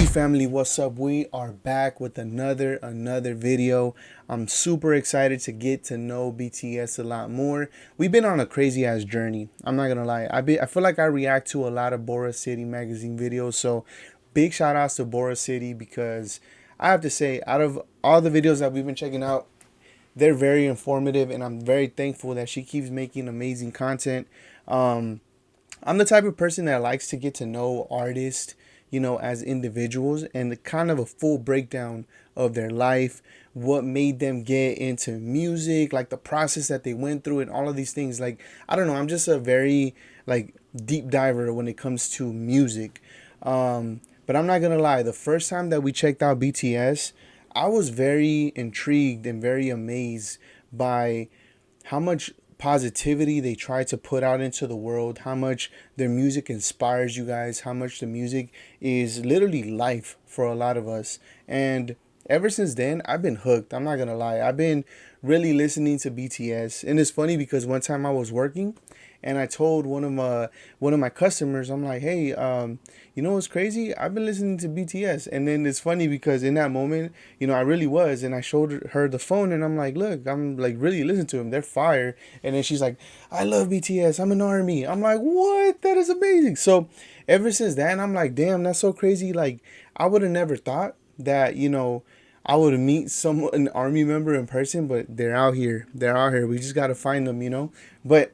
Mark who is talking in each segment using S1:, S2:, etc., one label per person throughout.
S1: family, what's up? We are back with another video. I'm super excited to get to know BTS a lot more. We've been on a crazy ass journey. I'm not gonna lie. I feel like I react to a lot of Boracity magazine videos. So big shout outs to Boracity because I have to say, out of all the videos that we've been checking out, they're very informative, and I'm very thankful that she keeps making amazing content. Um, I'm the type of person that likes to get to know artists, as individuals, and the kind of a full breakdown of their life, what made them get into music, like the process that they went through, and all of these things. Like, I don't know, I'm just a very like deep diver when it comes to music. But I'm not gonna lie, the first time that we checked out BTS, I was very intrigued and very amazed by how much positivity they try to put out into the world, how much their music inspires you guys, how much the music is literally life for a lot of us. And ever since then, I've been hooked. I'm not gonna lie. I've been really listening to BTS. And it's funny because one time I was working and I told one of my customers, I'm like, hey, you know what's crazy? I've been listening to BTS. And then it's funny because in that moment, I really was, and I showed her the phone, and I'm like, look, I'm like really listening to them. They're fire. And then she's like, I love BTS. I'm an army. I'm like, what? That is amazing. So ever since then, I'm like, damn, that's so crazy. Like, I would have never thought that, I would meet an army member in person, but they're out here. They're out here. We just got to find them. But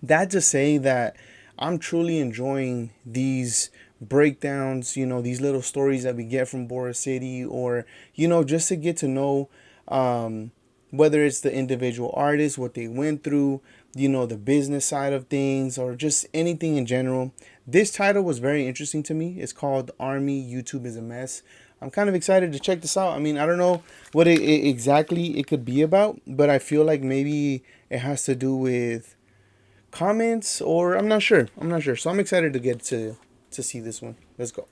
S1: that to say that I'm truly enjoying these breakdowns, these little stories that we get from Boris City, or, just to get to know, whether it's the individual artists, what they went through, the business side of things, or just anything in general. This title was very interesting to me. It's called Army YouTube is a Mess. I'm kind of excited to check this out. I mean, I don't know what exactly it could be about, but I feel like maybe it has to do with comments, or I'm not sure. So I'm excited to get to see this one. Let's go.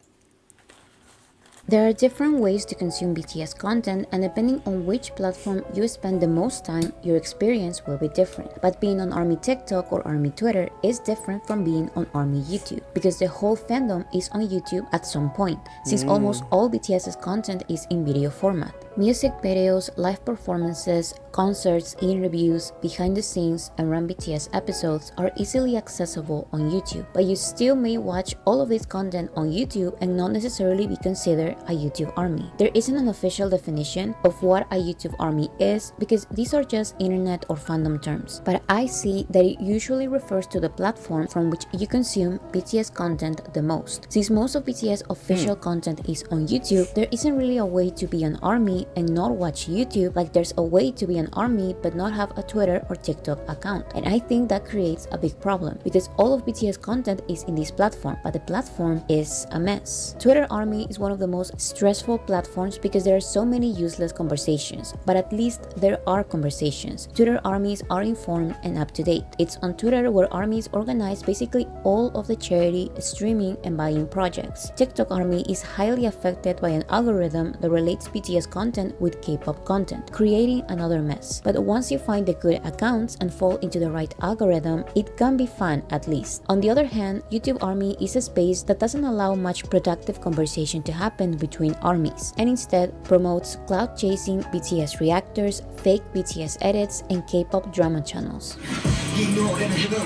S2: There are different ways to consume BTS content, and depending on which platform you spend the most time, your experience will be different. But being on ARMY TikTok or ARMY Twitter is different from being on ARMY YouTube, because the whole fandom is on YouTube at some point, since almost all BTS's content is in video format. Music videos, live performances, concerts, in-reviews, behind the scenes, and Run BTS episodes are easily accessible on YouTube, but you still may watch all of this content on YouTube and not necessarily be considered a YouTube ARMY. There isn't an official definition of what a YouTube ARMY is, because these are just internet or fandom terms, but I see that it usually refers to the platform from which you consume BTS content the most. Since most of BTS official content is on YouTube, there isn't really a way to be an ARMY and not watch YouTube, like there's a way to be an ARMY but not have a Twitter or TikTok account. And I think that creates a big problem, because all of BTS content is in this platform, but the platform is a mess. Twitter ARMY is one of the most stressful platforms because there are so many useless conversations, but at least there are conversations. Twitter ARMYs are informed and up to date. It's on Twitter where ARMYs organize basically all of the charity, streaming, and buying projects. TikTok ARMY is highly affected by an algorithm that relates BTS content with K-pop content, creating another mess. But once you find the good accounts and fall into the right algorithm, it can be fun at least. On the other hand, YouTube ARMY is a space that doesn't allow much productive conversation to happen between ARMYs, and instead promotes cloud-chasing BTS reactors, fake BTS edits, and K-pop drama channels.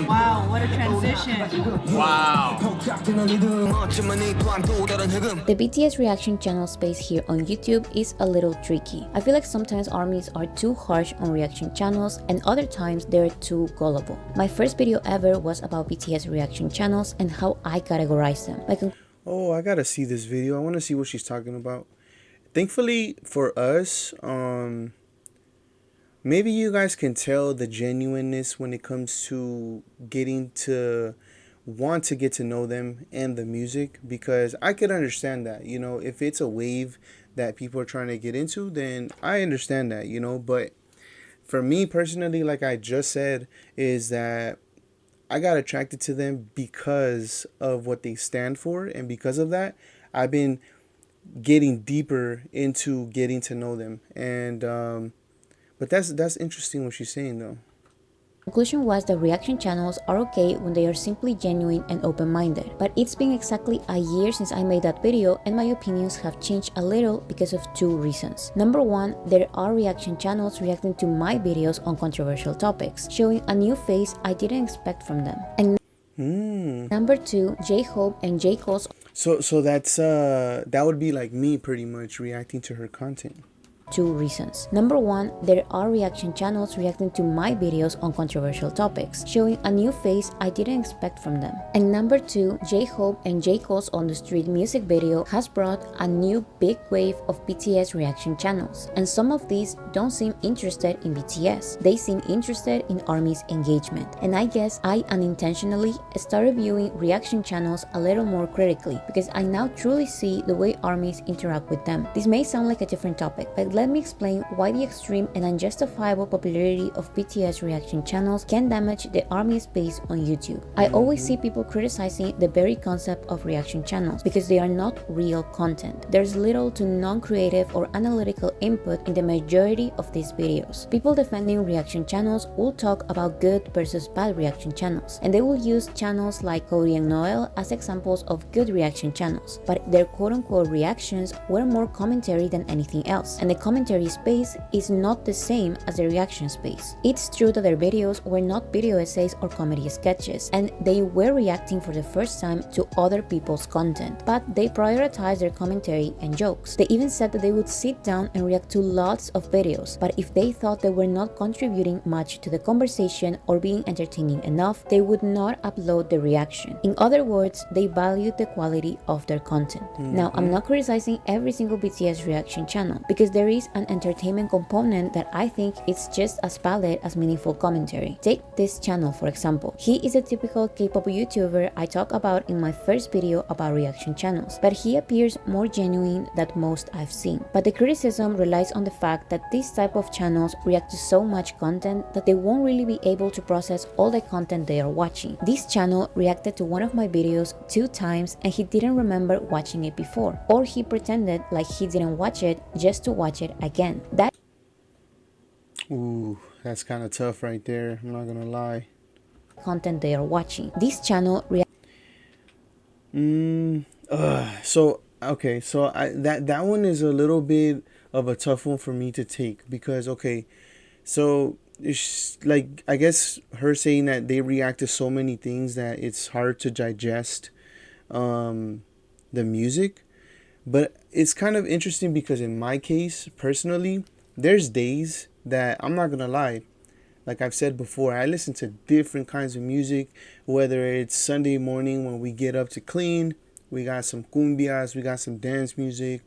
S3: Wow, what a transition.
S4: Wow.
S2: The BTS reaction channel space here on YouTube is a little tricky. I feel like sometimes ARMYs are too harsh on reaction channels, and other times they're too gullible. My first video ever was about BTS reaction channels and how I categorize them.
S1: Oh, I gotta see this video. I want to see what she's talking about. Thankfully for us, maybe you guys can tell the genuineness when it comes to getting to want to get to know them and the music, because I could understand that, if it's a wave that people are trying to get into, then I understand that, but for me personally, like I just said, is that I got attracted to them because of what they stand for, and because of that, I've been getting deeper into getting to know them. And but that's interesting what she's saying though.
S2: Conclusion was that reaction channels are okay when they are simply genuine and open-minded. But it's been exactly a year since I made that video, and my opinions have changed a little because of two reasons. Number one, there are reaction channels reacting to my videos on controversial topics, showing a new face I didn't expect from them. And number two, J-Hope and J. Cole's
S1: So that's that would be like me pretty much reacting to her content.
S2: two reasons. Number one, there are reaction channels reacting to my videos on controversial topics, showing a new face I didn't expect from them. And number two, J-Hope and J. Cole's On the Street music video has brought a new big wave of BTS reaction channels. And some of these don't seem interested in BTS. They seem interested in ARMY's engagement. And I guess I unintentionally started viewing reaction channels a little more critically because I now truly see the way ARMYs interact with them. This may sound like a different topic, but let me explain why the extreme and unjustifiable popularity of BTS reaction channels can damage the ARMY's base on YouTube. I always see people criticizing the very concept of reaction channels because they are not real content. There's little to non-creative or analytical input in the majority of these videos. People defending reaction channels will talk about good versus bad reaction channels, and they will use channels like Cody and Noel as examples of good reaction channels, but their quote-unquote reactions were more commentary than anything else, and the commentary space is not the same as the reaction space. It's true that their videos were not video essays or comedy sketches, and they were reacting for the first time to other people's content, but they prioritized their commentary and jokes. They even said that they would sit down and react to lots of videos, but if they thought they were not contributing much to the conversation or being entertaining enough, they would not upload the reaction. In other words, they valued the quality of their content. Now, I'm not criticizing every single BTS reaction channel because there is an entertainment component that I think is just as valid as meaningful commentary. Take this channel for example. He is a typical K-pop YouTuber I talk about in my first video about reaction channels, but he appears more genuine than most I've seen. But the criticism relies on the fact that this type of channels react to so much content that they won't really be able to process all the content they are watching. This channel reacted to one of my videos 2 times and he didn't remember watching it before, or he pretended like he didn't watch it just to watch it again.
S1: Ooh, that's kind of tough right there. I'm not gonna lie.
S2: Content they are watching. This channel
S1: So okay, so that one is a little bit of a tough one for me to take because okay, so it's like I guess her saying that they react to so many things that it's hard to digest the music, but it's kind of interesting because in my case personally, there's days that I'm not gonna lie. Like I've said before, I listen to different kinds of music, whether it's Sunday morning when we get up to clean, we got some cumbias, we got some dance music,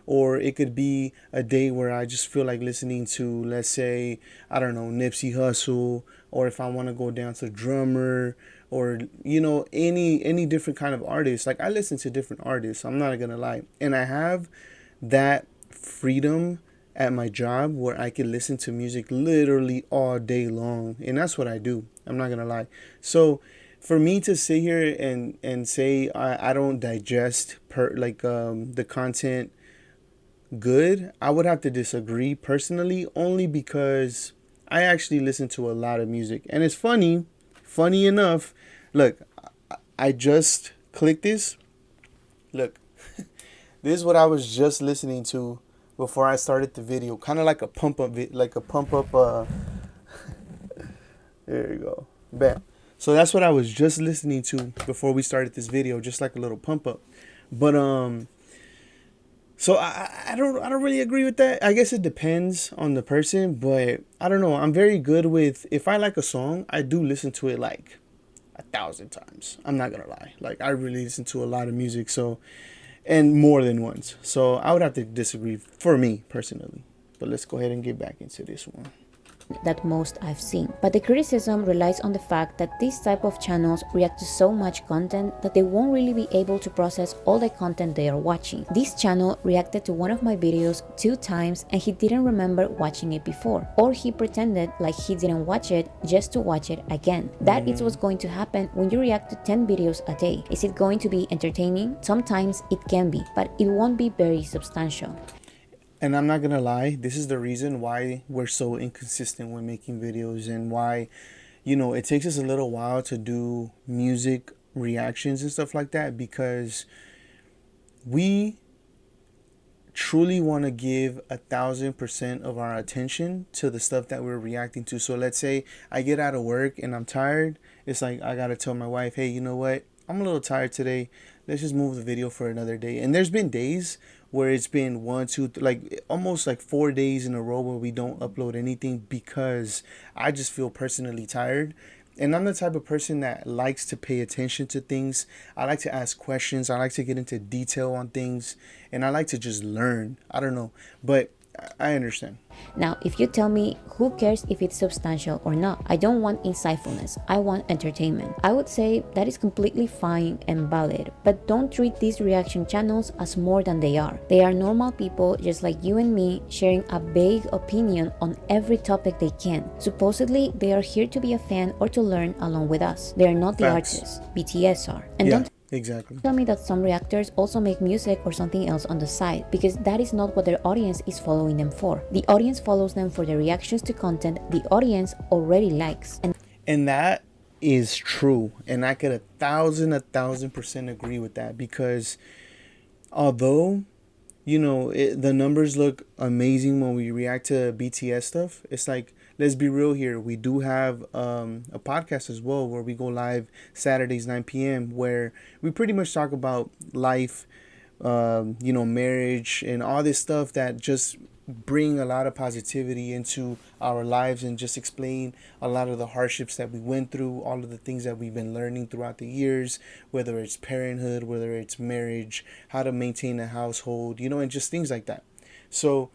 S1: or it could be a day where I just feel like listening to, let's say, I don't know, Nipsey Hussle, or if I want to go down to drummer, or you know, any different kind of artist. Like I listen to different artists, I'm not gonna lie, and I have that freedom at my job where I can listen to music literally all day long, and that's what I do. I'm not gonna lie. So for me to sit here and say I don't digest the content good, I would have to disagree personally, only because I actually listen to a lot of music. And it's funny enough, look, I just clicked this. Look, this is what I was just listening to before I started the video, kind of like a pump up there you go, bam. So that's what I was just listening to before we started this video, just like a little pump up. But so I don't really agree with that. I guess it depends on the person, but I don't know. I'm very good with, if I like a song, I do listen to it like 1,000 times. I'm not gonna lie. Like I really listen to a lot of music, so, and more than once. So I would have to disagree for me personally. But let's go ahead and get back into this one.
S2: That most I've seen. But the criticism relies on the fact that these type of channels react to so much content that they won't really be able to process all the content they are watching. This channel reacted to one of my videos 2 times and he didn't remember watching it before, or he pretended like he didn't watch it just to watch it again. That is what's going to happen when you react to 10 videos a day. Is it going to be entertaining? Sometimes it can be, but it won't be very substantial.
S1: And I'm not gonna lie, this is the reason why we're so inconsistent when making videos, and why, it takes us a little while to do music reactions and stuff like that, because we truly want to give 1,000% of our attention to the stuff that we're reacting to. So let's say I get out of work and I'm tired. It's like I gotta tell my wife, hey, you know what? I'm a little tired today. Let's just move the video for another day. And there's been days where it's been one, two, like almost like 4 days in a row where we don't upload anything because I just feel personally tired. And I'm the type of person that likes to pay attention to things. I like to ask questions. I like to get into detail on things. And I like to just learn. I don't know. But I understand.
S2: Now, if you tell me who cares if it's substantial or not, I don't want insightfulness, I want entertainment. I would say that is completely fine and valid, but don't treat these reaction channels as more than they are. They are normal people just like you and me, sharing a vague opinion on every topic they can. Supposedly, they are here to be a fan or to learn along with us. They are not the
S1: Facts.
S2: artists, BTS are. And
S1: Yeah,
S2: don't
S1: exactly.
S2: tell me that some reactors also make music or something else on the side, because that is not what their audience is following them for. The audience follows them for their reactions to content the audience already likes.
S1: And that is true. And I could 1,000% agree with that, because although the numbers look amazing when we react to BTS stuff, it's like, let's be real here. We do have a podcast as well where we go live Saturdays 9 p.m. where we pretty much talk about life, marriage and all this stuff that just bring a lot of positivity into our lives, and just explain a lot of the hardships that we went through, all of the things that we've been learning throughout the years, whether it's parenthood, whether it's marriage, how to maintain a household, and just things like that. So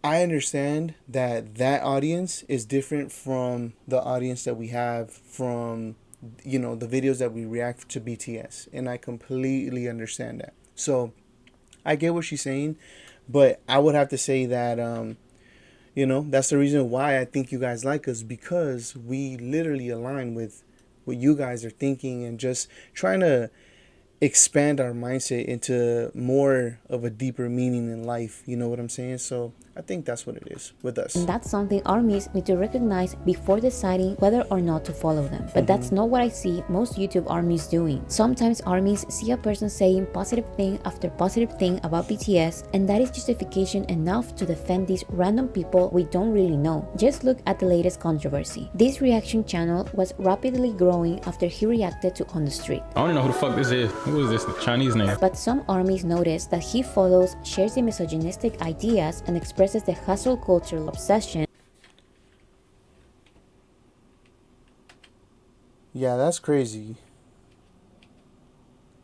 S1: I understand that that audience is different from the audience that we have from the videos that we react to BTS, and I completely understand that. So I get what she's saying, but I would have to say that that's the reason why I think you guys like us, because we literally align with what you guys are thinking, and just trying to expand our mindset into more of a deeper meaning in life. You know what I'm saying? So I think that's what it is with us.
S2: That's something armies need to recognize before deciding whether or not to follow them. But that's not what I see most YouTube armies doing. Sometimes armies see a person saying positive thing after positive thing about BTS, and that is justification enough to defend these random people we don't really know. Just look at the latest controversy. This reaction channel was rapidly growing after he reacted to On the Street.
S4: I don't even know who the fuck this is. Who is this? Chinese name.
S2: But some armies notice that he follows, shares the misogynistic ideas, and expresses the hustle culture obsession.
S1: Yeah, that's crazy.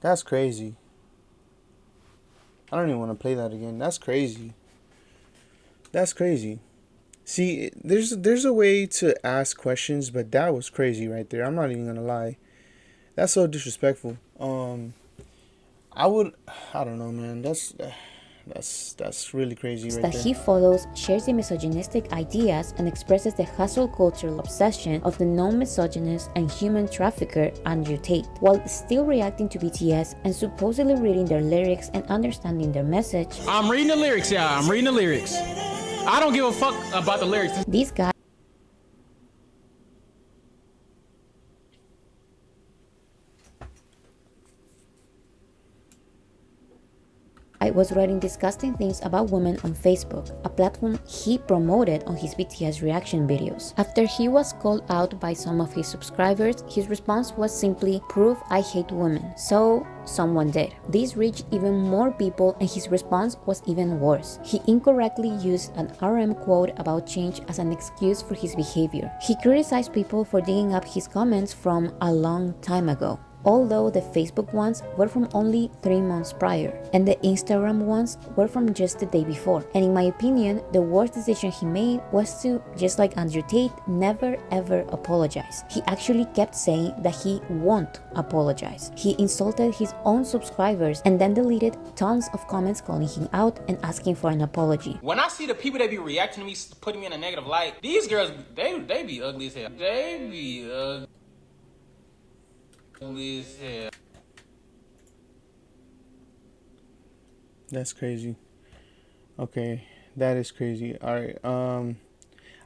S1: That's crazy. I don't even want to play that again. That's crazy. That's crazy. See, there's a way to ask questions, but that was crazy right there. I'm not even gonna lie. That's so disrespectful. I don't know, man. That's really crazy right
S2: That
S1: there.
S2: he follows, shares the misogynistic ideas, and expresses the hustle culture obsession of the known misogynist and human trafficker Andrew Tate, while still reacting to BTS and supposedly reading their lyrics and understanding their message.
S4: I'm reading the lyrics, y'all. I'm reading the lyrics. I don't give a fuck about the lyrics.
S2: This guy I was writing disgusting things about women on Facebook, a platform he promoted on his BTS reaction videos. After he was called out by some of his subscribers, his response was simply, "Prove I hate women." So someone did. This reached even more people, and his response was even worse. He incorrectly used an RM quote about change as an excuse for his behavior. He criticized people for digging up his comments from a long time ago, although the Facebook ones were from only 3 months prior, and the Instagram ones were from just the day before. And in my opinion, the worst decision he made was to, just like Andrew Tate, never ever apologize. He actually kept saying that he won't apologize. He insulted his own subscribers and then deleted tons of comments calling him out and asking for an apology.
S4: When I see the people that be reacting to me, putting me in a negative light, these girls, they be ugly as hell. They be ugly.
S1: That's crazy. Okay, that is crazy. All right.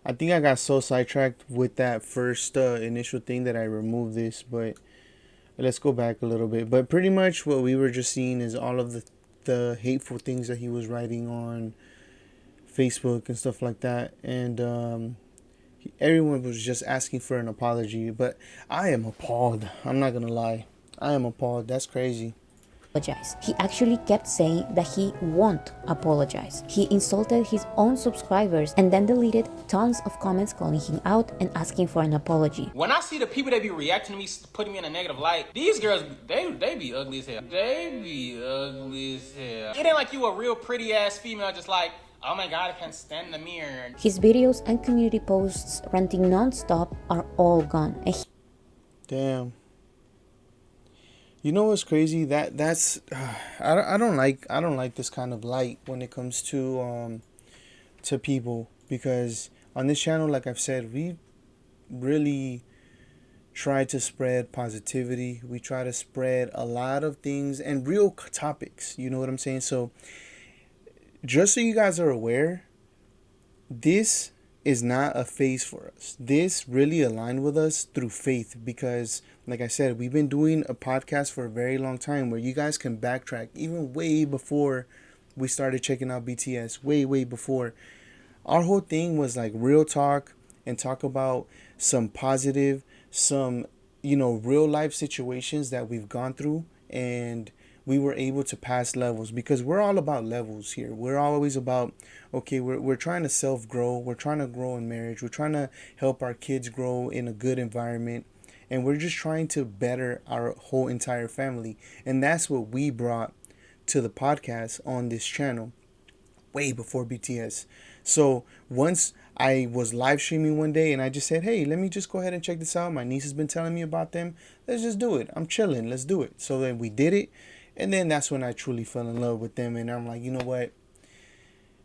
S1: I think I got so sidetracked with that first initial thing that I removed this, but let's go back a little bit. But pretty much what we were just seeing is all of the hateful things that he was writing on Facebook and stuff like that. And everyone was just asking for an apology. But I am appalled. I'm not going to lie. I am appalled. That's crazy.
S2: Apologize. He actually kept saying that he won't apologize. He insulted his own subscribers and then deleted tons of comments calling him out and asking for an apology.
S4: When I see the people that be reacting to me, putting me in a negative light, these girls, they be ugly as hell. They be ugly as hell. It ain't like you a real pretty ass female just like, oh my god, I can't stand the mirror.
S2: His videos and community posts ranting non-stop are all gone. And
S1: Damn. You know what's crazy? That's I don't like this kind of light when it comes to people, because on this channel, like I've said, we really try to spread positivity. We try to spread a lot of things and real topics. You know what I'm saying? So just so you guys are aware, this is not a phase for us. This really aligned with us through faith, because like I said, we've been doing a podcast for a very long time where you guys can backtrack even way before we started checking out BTS, way before. Our whole thing was like real talk and talk about some positive, some, real life situations that we've gone through, and we were able to pass levels, because we're all about levels here. We're always about, okay, we're trying to self-grow. We're trying to grow in marriage. We're trying to help our kids grow in a good environment. And we're just trying to better our whole entire family. And that's what we brought to the podcast on this channel way before BTS. So once I was live streaming one day and I just said, hey, let me just go ahead and check this out. My niece has been telling me about them. Let's just do it. I'm chilling. Let's do it. So then we did it. And then that's when I truly fell in love with them. And I'm like, you know what?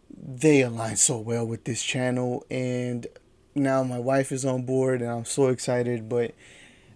S1: They align so well with this channel. And now my wife is on board and I'm so excited. But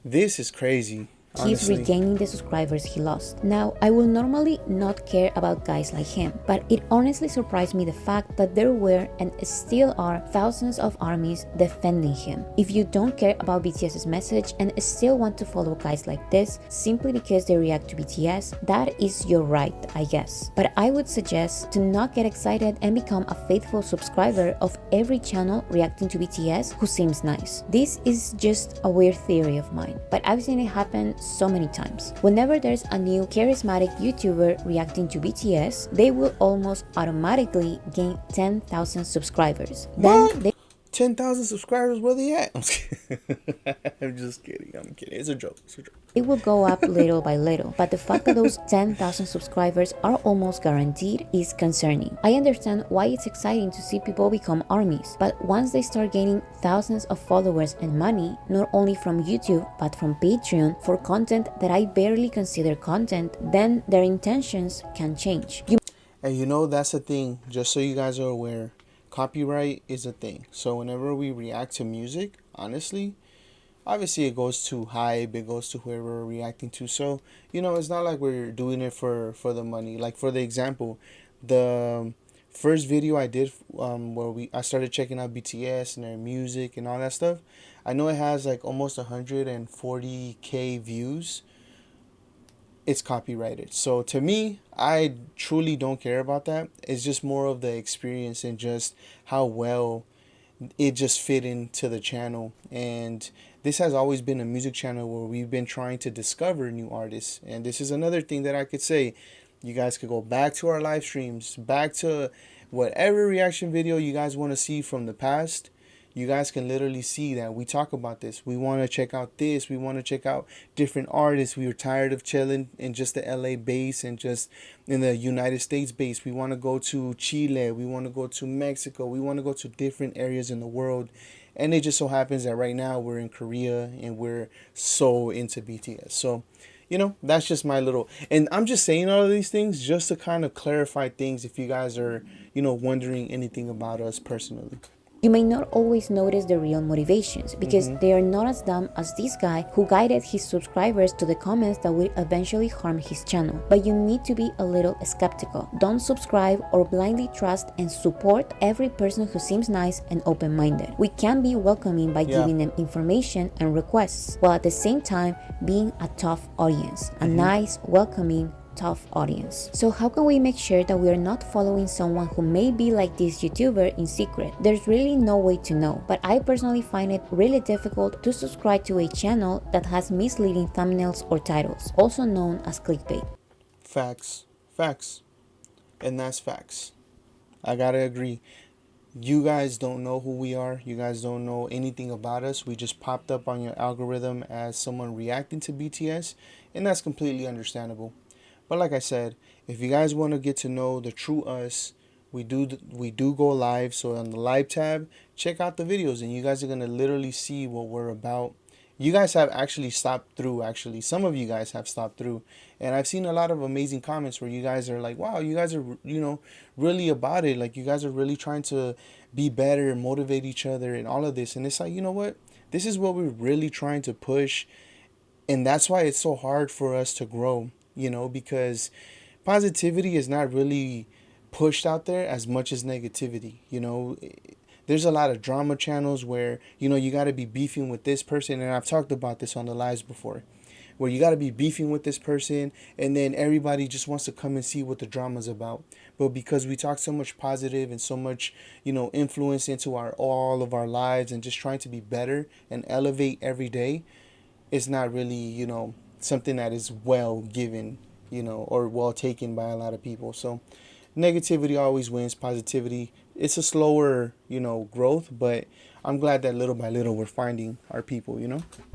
S1: this is crazy.
S2: he's
S1: Honestly.
S2: regaining the subscribers he lost. Now, I will normally not care about guys like him, but it honestly surprised me the fact that there were and still are thousands of armies defending him. If you don't care about BTS's message and still want to follow guys like this simply because they react to BTS, that is your right, I guess. But I would suggest to not get excited and become a faithful subscriber of every channel reacting to BTS who seems nice. This is just a weird theory of mine, but I've seen it happen so many times. Whenever there's a new charismatic YouTuber reacting to BTS, they will almost automatically gain 10,000 subscribers.
S1: What?
S2: Then they
S1: 10,000 subscribers, where they at? I'm just kidding. I'm kidding. It's a joke. It's a joke.
S2: it will go up little by little, but the fact that those 10,000 subscribers are almost guaranteed is concerning. I understand why it's exciting to see people become armies, but once they start gaining thousands of followers and money, not only from YouTube but from Patreon for content that I barely consider content, then their intentions can change.
S1: And that's the thing, just so you guys are aware, copyright is a thing. So whenever we react to music, honestly, obviously it goes to Hype, it goes to whoever we're reacting to. So, it's not like we're doing it for the money. Like, for the example, the first video I did where I started checking out BTS and their music and all that stuff, I know it has like almost 140K views. It's copyrighted. So to me, I truly don't care about that. It's just more of the experience and just how well it just fit into the channel. And this has always been a music channel where we've been trying to discover new artists. And this is another thing that I could say. You guys could go back to our live streams, back to whatever reaction video you guys want to see from the past. You guys can literally see that we talk about this. We want to check out this. We want to check out different artists. We were tired of chilling in just the LA base and just in the United States base. We want to go to Chile. We want to go to Mexico. We want to go to different areas in the world. And it just so happens that right now we're in Korea and we're so into BTS. So, that's just my little... And I'm just saying all of these things just to kind of clarify things if you guys are, wondering anything about us personally.
S2: You may not always notice the real motivations because they are not as dumb as this guy who guided his subscribers to the comments that will eventually harm his channel. But you need to be a little skeptical. Don't subscribe or blindly trust and support every person who seems nice and open-minded. We can be welcoming by giving them information and requests, while at the same time being a tough audience, a nice, welcoming, tough audience. So how can we make sure that we are not following someone who may be like this YouTuber in secret? There's really no way to know, but I personally find it really difficult to subscribe to a channel that has misleading thumbnails or titles, also known as clickbait.
S1: Facts. Facts. And that's facts. I gotta agree. You guys don't know who we are. You guys don't know anything about us. We just popped up on your algorithm as someone reacting to BTS, and that's completely understandable. But like I said, if you guys want to get to know the true us, we do go live. So on the live tab, check out the videos, and you guys are gonna literally see what we're about. You guys have actually stopped through. Actually, some of you guys have stopped through, and I've seen a lot of amazing comments where you guys are like, "Wow, you guys are really about it. Like you guys are really trying to be better, motivate each other, and all of this." And it's like, you know what? This is what we're really trying to push, and that's why it's so hard for us to grow. Because positivity is not really pushed out there as much as negativity. There's a lot of drama channels where you got to be beefing with this person, and I've talked about this on the lives before, where you got to be beefing with this person, and then everybody just wants to come and see what the drama's about. But because we talk so much positive and so much influence into all of our lives and just trying to be better and elevate every day, it's not really something that is well given, or well taken by a lot of people. So negativity always wins. Positivity, it's a slower, growth, but I'm glad that little by little we're finding our people,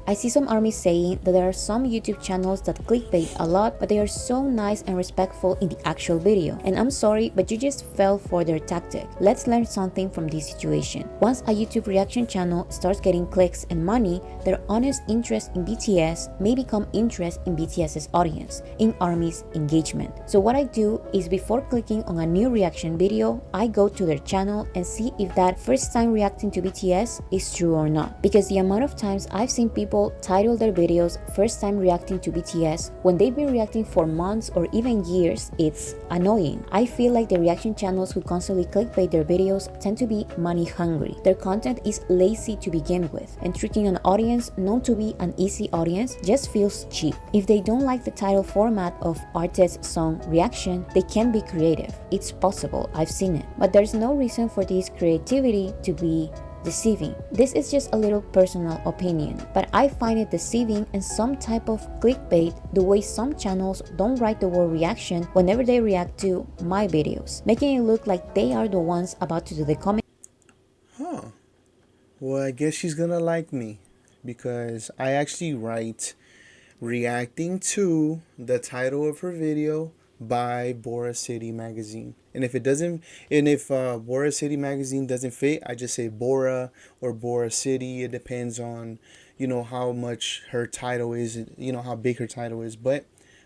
S2: I see some armies saying that there are some YouTube channels that clickbait a lot, but they are so nice and respectful in the actual video. And I'm sorry, but you just fell for their tactic. Let's learn something from this situation. Once a YouTube reaction channel starts getting clicks and money, their honest interest in BTS may become interest in BTS's audience, in army's engagement. So what I do is before clicking on a new reaction video, I go to their channel and see if that first time reacting to BTS is true or not. Because the amount of times I've seen people title their videos first time reacting to BTS when they've been reacting for months or even years, it's annoying. I feel like the reaction channels who constantly clickbait their videos tend to be money hungry. Their content is lazy to begin with, and tricking an audience known to be an easy audience just feels cheap. If they don't like the title format of artist song reaction, they can be creative. It's possible, I've seen it. But there's no reason for this creativity to be deceiving. This is just a little personal opinion, but I find it deceiving and some type of clickbait the way some channels don't write the word reaction whenever they react to my videos, making it look like they are the ones about to do the comment.
S1: Well, I guess she's gonna like me because I actually write reacting to the title of her video by Boracity magazine. And if Boracity magazine doesn't fit, I just say Bora or Boracity. It depends on how much her title is, how big her title is. But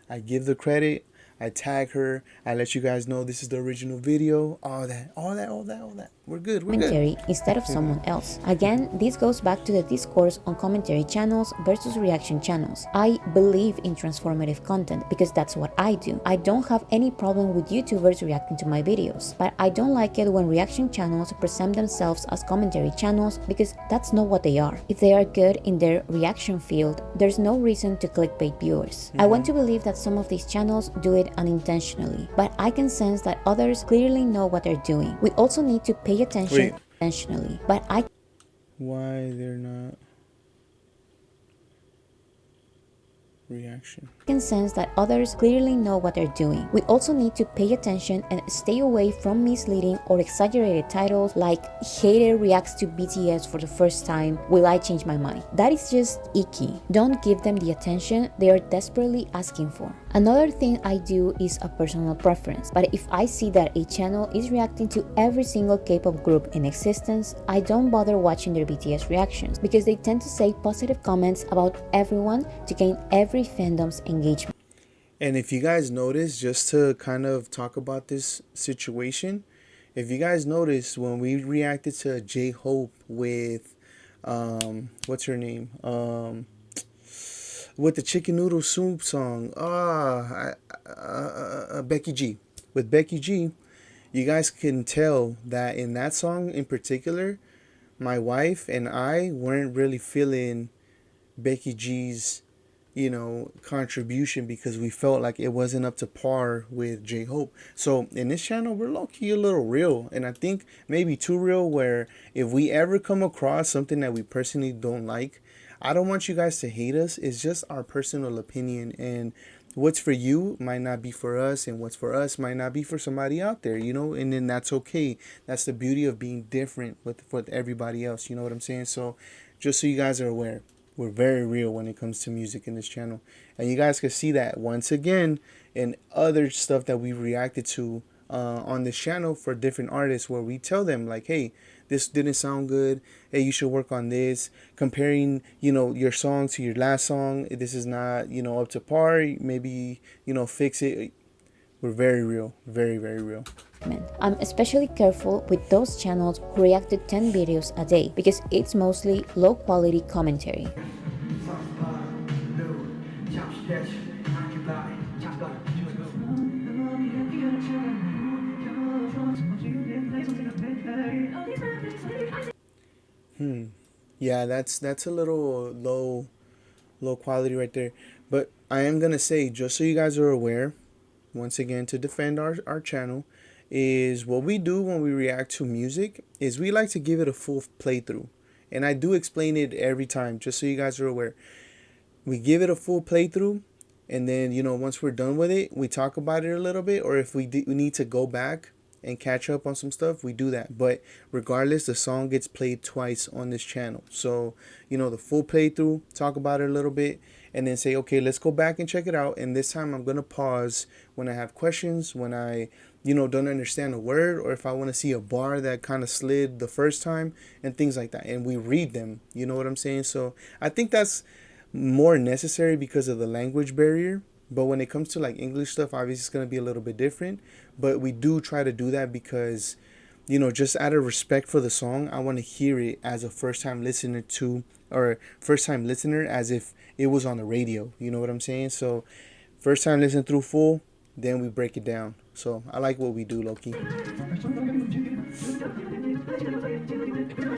S1: I give the credit, I tag her, I let you guys know this is the original video, all that. We're good.
S2: Commentary instead of someone else. Again, this goes back to the discourse on commentary channels versus reaction channels. I believe in transformative content because that's what I do. I don't have any problem with YouTubers reacting to my videos, but I don't like it when reaction channels present themselves as commentary channels because that's not what they are. If they are good in their reaction field, there's no reason to clickbait viewers. I want to believe that some of these channels do it unintentionally, but I can sense that others clearly know what they're doing. We also need to pay attention intentionally, but
S1: why they're not reaction.
S2: I can sense that others clearly know what they're doing. We also need to pay attention and stay away from misleading or exaggerated titles like "Hater reacts to BTS for the first time, will I change my mind?" That is just icky. Don't give them the attention they are desperately asking for. Another thing I do is a personal preference, but if I see that a channel is reacting to every single K-pop group in existence, I don't bother watching their BTS reactions because they tend to say positive comments about everyone to gain every fandom's engagement.
S1: And if you guys notice, just to kind of talk about this situation, If you guys noticed when we reacted to J Hope with what's her name? With the chicken noodle soup song. Becky G. With Becky G, you guys can tell that in that song in particular, my wife and I weren't really feeling Becky G's, contribution because we felt like it wasn't up to par with J Hope. So in this channel, we're low key a little real, and I think maybe too real. Where if we ever come across something that we personally don't like, I don't want you guys to hate us. It's just our personal opinion, and what's for you might not be for us, and what's for us might not be for somebody out there, and then that's okay. That's the beauty of being different with everybody else, you know what I'm saying? So just so you guys are aware, we're very real when it comes to music in this channel, and you guys can see that once again in other stuff that we reacted to on this channel for different artists, where we tell them like, hey, this didn't sound good, hey, you should work on this, comparing your song to your last song, this is not up to par, maybe fix it. We're very real, very, very real.
S2: I'm especially careful with those channels who react to 10 videos a day because it's mostly low quality commentary.
S1: Yeah, that's a little low quality right there. But I am gonna say, just so you guys are aware, once again, to defend our channel, is what we do when we react to music is we like to give it a full playthrough. And I do explain it every time, just so you guys are aware. We give it a full playthrough, and then once we're done with it, we talk about it a little bit, or if we need to go back and catch up on some stuff, we do that. But regardless, the song gets played twice on this channel. So the full playthrough, talk about it a little bit, and then say, okay, let's go back and check it out. And this time I'm gonna pause when I have questions, when I don't understand a word, or if I want to see a bar that kind of slid the first time, and things like that, and we read them. You know what I'm saying? So I think that's more necessary because of the language barrier. But when it comes to like English stuff, obviously it's going to be a little bit different. But we do try to do that because, just out of respect for the song, I want to hear it as a first time listener as if it was on the radio. You know what I'm saying? So first time listen through full, then we break it down. So I like what we do, Loki.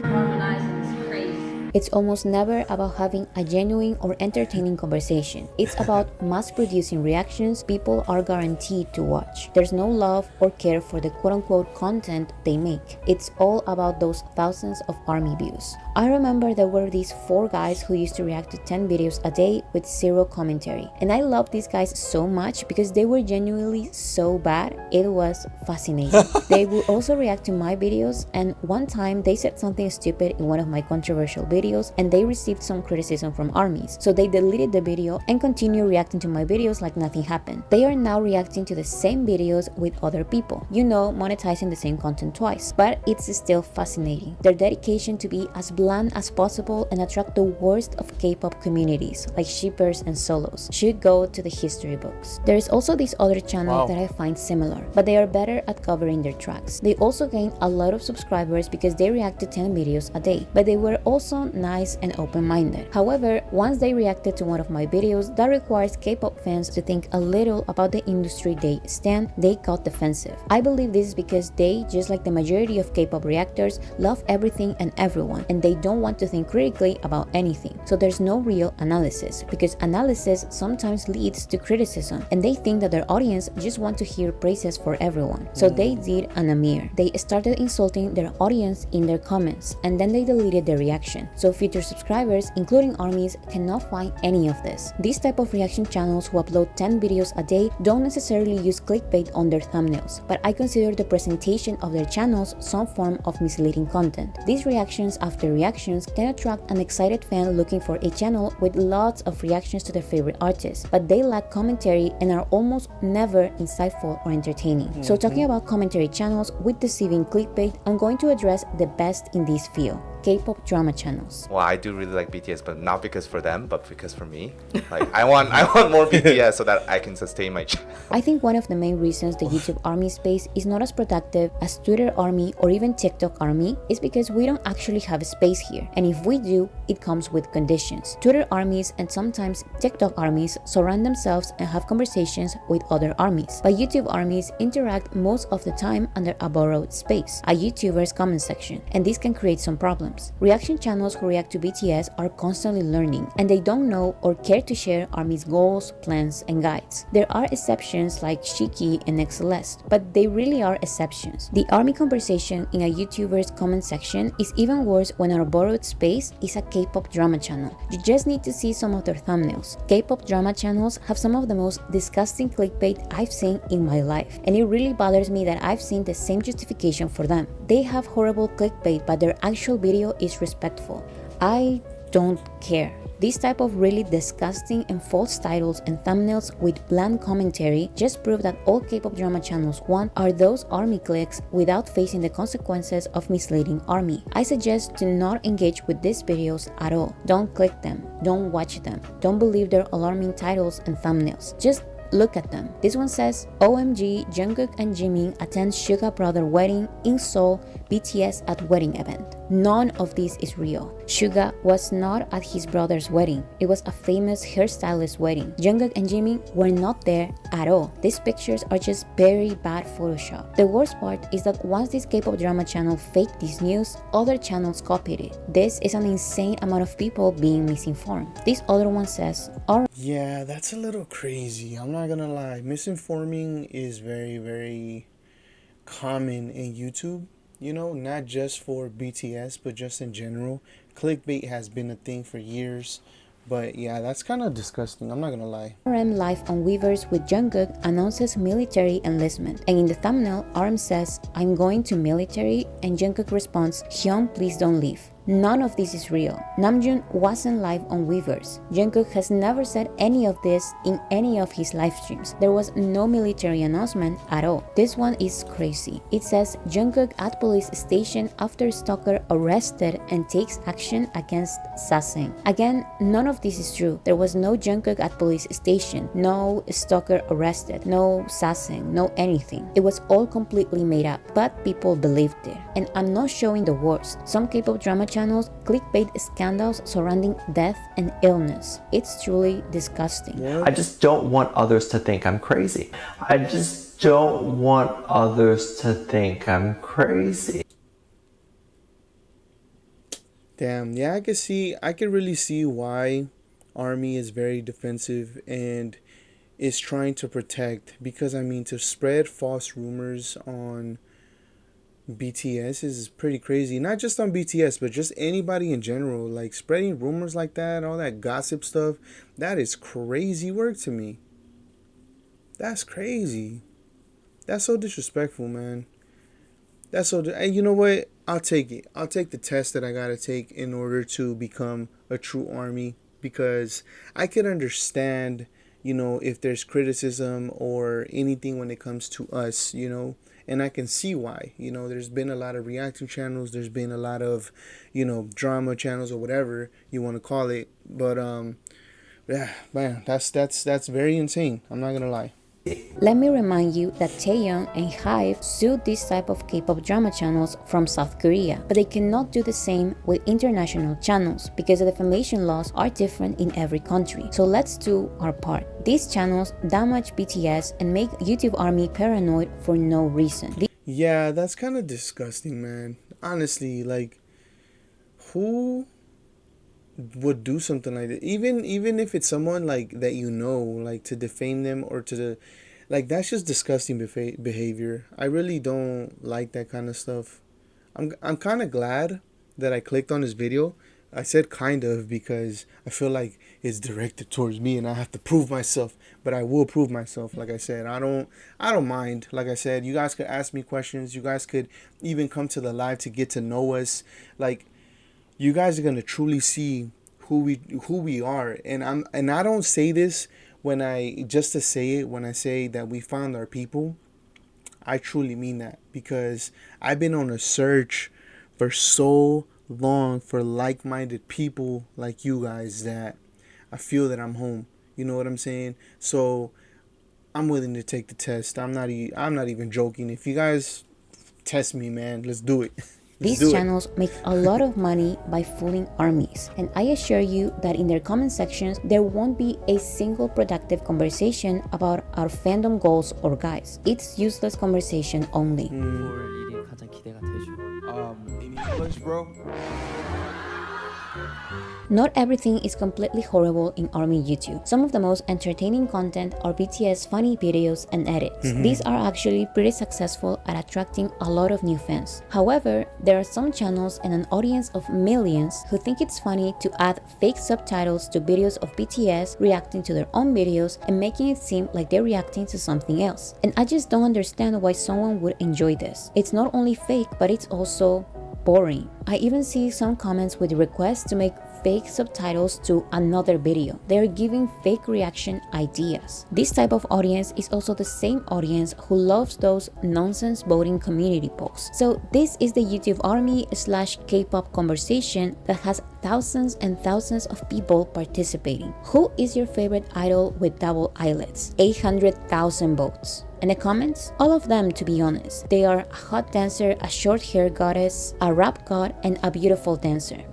S2: Harmonizing is crazy. It's almost never about having a genuine or entertaining conversation. It's about mass-producing reactions people are guaranteed to watch. There's no love or care for the quote-unquote content they make. It's all about those thousands of army views. I remember there were these 4 guys who used to react to 10 videos a day with 0 commentary. And I loved these guys so much because they were genuinely so bad, it was fascinating. They would also react to my videos, and one time they said something stupid in one of my controversial videos, and they received some criticism from armies. So they deleted the video and continued reacting to my videos like nothing happened. They are now reacting to the same videos with other people. Monetizing the same content twice. But it's still fascinating. Their dedication to be as bland as possible and attract the worst of K-pop communities, like shippers and solos, should go to the history books. There is also this other channel that I find similar, but they are better at covering their tracks. They also gained a lot of subscribers because they react to 10 videos a day, but they were also nice and open-minded. However, once they reacted to one of my videos that requires K-pop fans to think a little about the industry they stand, they got defensive. I believe this is because they, just like the majority of K-pop reactors, love everything and everyone, and they don't want to think critically about anything. So there's no real analysis, because analysis sometimes leads to criticism, and they think that their audience just want to hear praises for everyone. So they did an Amir. They started insulting their audience in their comments, and then they deleted their reaction. So future subscribers, including armies, cannot find any of this. These type of reaction channels who upload 10 videos a day don't necessarily use clickbait on their thumbnails, but I consider the presentation of their channels some form of misleading content. These reactions after reactions can attract an excited fan looking for a channel with lots of reactions to their favorite artists, but they lack commentary and are almost never insightful or entertaining. So talking about commentary channels with deceiving clickbait, I'm going to address the best in this field: K-pop drama channels.
S5: Well, I do really like BTS, but not because for them, but because for me. Like I want more BTS so that I can sustain my channel.
S2: I think one of the main reasons the YouTube Army space is not as productive as Twitter Army or even TikTok Army is because we don't actually have a space here. And if we do, it comes with conditions. Twitter armies and sometimes TikTok armies surround themselves and have conversations with other armies. But YouTube armies interact most of the time under a borrowed space, a YouTuber's comment section, and this can create some problems. Reaction channels who react to BTS are constantly learning, and they don't know or care to share ARMY's goals, plans, and guides. There are exceptions like Shiki and Exceleste, but they really are exceptions. The ARMY conversation in a YouTuber's comment section is even worse when our borrowed space is a K-pop drama channel. You just need to see some of their thumbnails. K-pop drama channels have some of the most disgusting clickbait I've seen in my life, and it really bothers me that I've seen the same justification for them. They have horrible clickbait, but their actual video is respectful. I don't care. This type of really disgusting and false titles and thumbnails with bland commentary just prove that all K-pop drama channels want are those ARMY clicks without facing the consequences of misleading ARMY. I suggest to not engage with these videos at all. Don't click them, don't watch them, don't believe their alarming titles and thumbnails. Just look at them. This one says, OMG, Jungkook and Jimin attend Suga brother wedding in Seoul, BTS at wedding event. None of this is real. Suga was not at his brother's wedding. It was a famous hairstylist wedding. Jungkook and Jimin were not there at all. These pictures are just very bad Photoshop. The worst part is that once this K-pop drama channel faked this news, other channels copied it. This is an insane amount of people being misinformed. This other one says,
S1: Yeah, that's a little crazy. I'm not gonna lie. Misinforming is very, very common in YouTube. You know, not just for BTS, but just in general. Clickbait has been a thing for years. But yeah, that's kind of disgusting. I'm not gonna lie.
S2: RM Live on Weavers with Jungkook announces military enlistment. And in the thumbnail, RM says, I'm going to military, and Jungkook responds, Hyun, please don't leave. None of this is real. Namjoon wasn't live on Weavers. Jungkook has never said any of this in any of his live streams. There was no military announcement at all. This one is crazy. It says Jungkook at police station after stalker arrested and takes action against Saseng. Again, none of this is true. There was no Jungkook at police station, no stalker arrested, no Saseng, no anything. It was all completely made up, but people believed it. And I'm not showing the worst. Some K-pop drama channels clickbait scandals surrounding death and illness. It's truly disgusting.
S6: I just don't want others to think I'm crazy. I just don't want others to think I'm crazy.
S1: Damn, yeah, I could really see why ARMY is very defensive and is trying to protect, because I mean, to spread false rumors on BTS is pretty crazy. Not just on BTS, but just anybody in general. Like, spreading rumors like that, all that gossip stuff, that is crazy work to me. That's crazy. That's so disrespectful, man. That's so... And you know what? I'll take it. I'll take the test that I gotta take in order to become a true ARMY, because I could understand, you know, if there's criticism or anything when it comes to us, you know. And I can see why. You know, there's been a lot of reaction channels. There's been a lot of, you know, drama channels or whatever you want to call it. But yeah, man, that's very insane. I'm not gonna lie.
S2: Let me remind you that Taeyeon and HYBE sued this type of K-pop drama channels from South Korea, but they cannot do the same with international channels because the defamation laws are different in every country. So let's do our part. These channels damage BTS and make YouTube ARMY paranoid for no reason.
S1: Yeah, that's kind of disgusting, man. Honestly, like, who would do something like that? Even if it's someone like that, you know, like, to defame them or to like, that's just disgusting behavior. I really don't like that kind of stuff. I'm kind of glad that I clicked on this video. I said kind of because I feel like it's directed towards me and I have to prove myself, but I will prove myself. Like I said, I don't mind. Like I said, you guys could ask me questions. You guys could even come to the live to get to know us. Like, you guys are going to truly see who we are. And I don't say this when just to say it, when I say that we found our people. I truly mean that, because I've been on a search for so long for like-minded people like you guys that I feel that I'm home. You know what I'm saying? So I'm willing to take the test. I'm not even joking. If you guys test me, man, let's do it. Let's
S2: These
S1: do it.
S2: channels make a lot of money by fooling armies, and I assure you that in their comment sections there won't be a single productive conversation about our fandom goals or guys. It's useless conversation only.
S7: 볼 일이 가장 기대가 되죠. In English, bro.
S2: Not everything is completely horrible in ARMY YouTube. Some of the most entertaining content are BTS funny videos and edits. These are actually pretty successful at attracting a lot of new fans. However, there are some channels and an audience of millions who think it's funny to add fake subtitles to videos of BTS reacting to their own videos and making it seem like they're reacting to something else. And I just don't understand why someone would enjoy this. It's not only fake, but it's also boring. I even see some comments with requests to make fake subtitles to another video. They're giving fake reaction ideas. This type of audience is also the same audience who loves those nonsense voting community posts. So this is the YouTube ARMY / K-pop conversation that has thousands and thousands of people participating. Who is your favorite idol with double eyelids? 800,000 votes. And the comments? All of them, to be honest. They are a hot dancer, a short hair goddess, a rap god, and a beautiful dancer.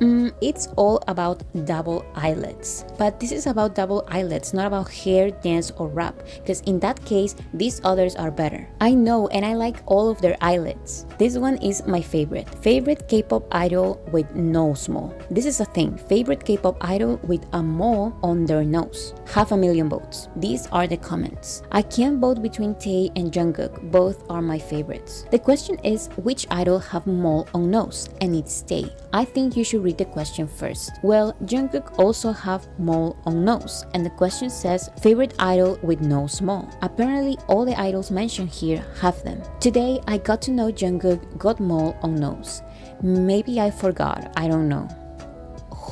S2: It's all about double eyelids. But this is about double eyelids, not about hair, dance, or rap. Because in that case, these others are better. I know, and I like all of their eyelids. This one is my favorite. Favorite K-pop idol with nose mole. This is a thing. Favorite K-pop idol with a mole on their nose. 500,000 votes. These are the comments. I can't vote between Tae and Jungkook. Both are my favorites. The question is, which idol have mole on nose? And it's Tae. I think you should read the question first. Well, Jungkook also have mole on nose, and the question says favorite idol with nose mole. Apparently all the idols mentioned here have them. Today I got to know Jungkook got mole on nose. Maybe I forgot, I don't know.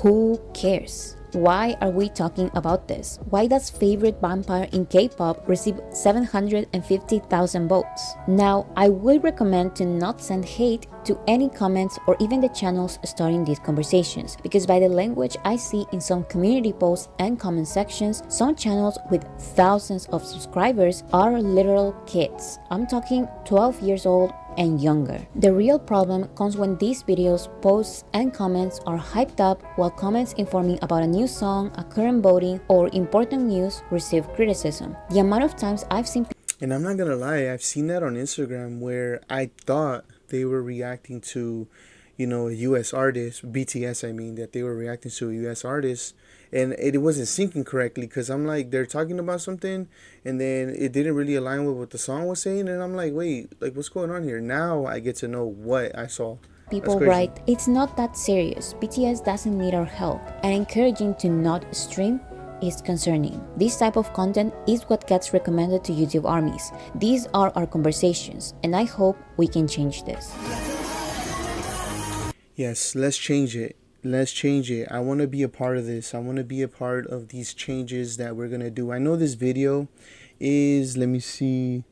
S2: Who cares? Why are we talking about this? Why does favorite vampire in K-pop receive 750,000 votes? Now, I would recommend to not send hate to any comments or even the channels starting these conversations, because by the language I see in some community posts and comment sections, some channels with thousands of subscribers are literal kids. I'm talking 12 years old and younger. The real problem comes when these videos, posts, and comments are hyped up while comments informing about a new song, a current voting, or important news receive criticism. The amount of times I've seen
S1: And I'm not gonna lie, I've seen that on Instagram where I thought they were reacting to, a US artist, BTS I mean, that they were reacting to a US artist, and it wasn't syncing correctly, because I'm like, they're talking about something and then it didn't really align with what the song was saying, and I'm like, wait, like what's going on here? Now I get to know what I saw.
S2: people write, it's not that serious, BTS doesn't need our help, and encouraging to not stream is concerning. This type of content is what gets recommended to YouTube armies. These are our conversations, and I hope we can change this.
S1: Yes, let's change it. Let's change it. I want to be a part of this. I want to be a part of these changes that we're going to do. I know this video is, let me see,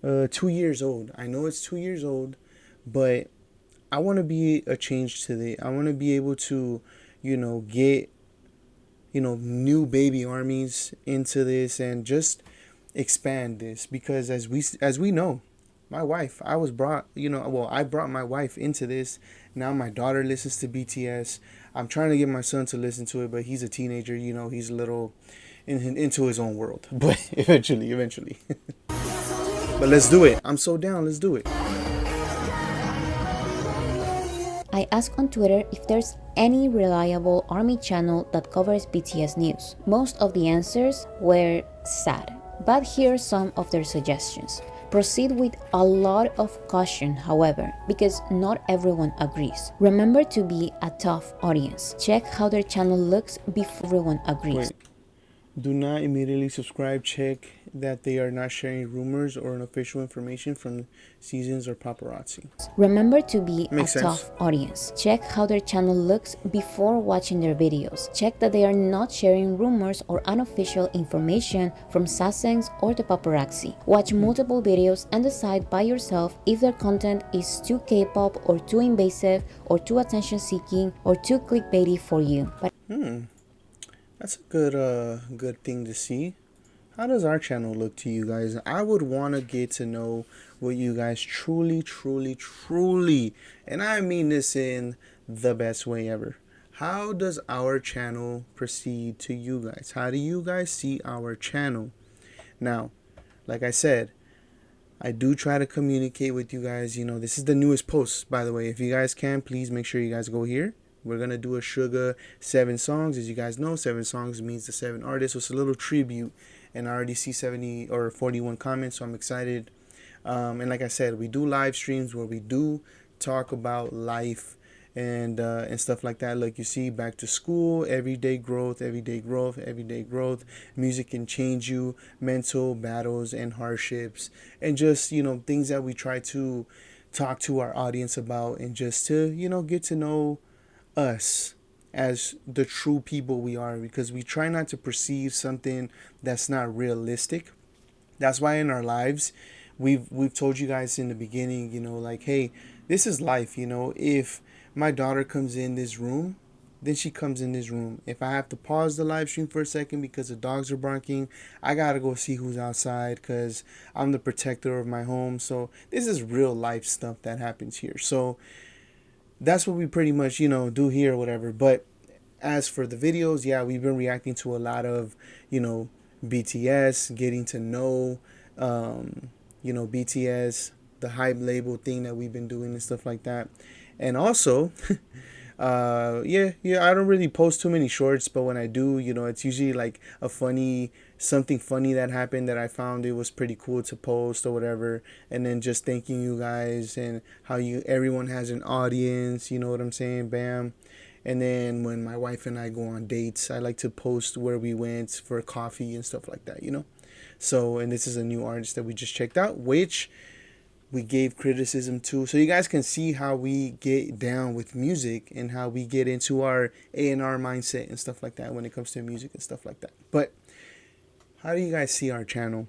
S1: 2 years old. I know it's 2 years old, but I want to be a change to the. I want to be able to, get, new baby armies into this and just expand this, because as we know, my wife, I brought my wife into this. Now my daughter listens to BTS. I'm trying to get my son to listen to it, but he's a teenager, he's a little into his own world. But eventually. But let's do it. I'm so down. Let's do it.
S2: I asked on Twitter if there's any reliable ARMY channel that covers BTS news. Most of the answers were sad, but here are some of their suggestions. Proceed with a lot of caution, however, because not everyone agrees. Remember to be a tough audience. Check how their channel looks before everyone agrees.
S1: Do not immediately subscribe. Check that they are not sharing rumors or unofficial information from seasons or paparazzi.
S2: Remember to be a
S1: Makes sense.
S2: tough audience. Check how their channel looks before watching their videos. Check that they are not sharing rumors or unofficial information from sasaengs or the paparazzi. Watch multiple videos and decide by yourself if their content is too K-pop or too invasive or too attention-seeking or too clickbaity for you. But
S1: That's a good thing to see. How does our channel look to you guys? I would want to get to know what you guys truly, and I mean this in the best way ever. How does our channel proceed to you guys? How do you guys see our channel? Now, like I said, I do try to communicate with you guys. You know, this is the newest post, by the way. If you guys can, please make sure you guys go here. We're going to do a Sugar 7 songs. As you guys know, 7 songs means the 7 artists. So it's a little tribute. And I already see 70 or 41 comments, so I'm excited. And like I said, we do live streams where we do talk about life and stuff like that. Like you see, back to school, everyday growth, everyday growth, everyday growth. Music can change you, mental battles and hardships, and just, you know, things that we try to talk to our audience about, and just to, you know, get to know us as the true people we are, because we try not to perceive something that's not realistic. That's why in our lives, we've told you guys in the beginning, you know, like, hey, this is life. You know, if my daughter comes in this room, then she comes in this room. If I have to pause the live stream for a second because the dogs are barking, I gotta go see who's outside, because I'm the protector of my home. So this is real life stuff that happens here. So that's what we pretty much, you know, do here or whatever. But as for the videos, yeah, we've been reacting to a lot of, you know, BTS, getting to know, you know, BTS, the hype label thing that we've been doing and stuff like that. And also, yeah, I don't really post too many shorts, but when I do, you know, it's usually like a funny, something funny that happened that I found it was pretty cool to post or whatever. And then just thanking you guys and how everyone has an audience, you know what I'm saying? Bam. And then when my wife and I go on dates, I like to post where we went for coffee and stuff like that, you know? So, and this is a new artist that we just checked out, which we gave criticism to. So you guys can see how we get down with music and how we get into our A&R mindset and stuff like that when it comes to music and stuff like that. But how do you guys see our channel?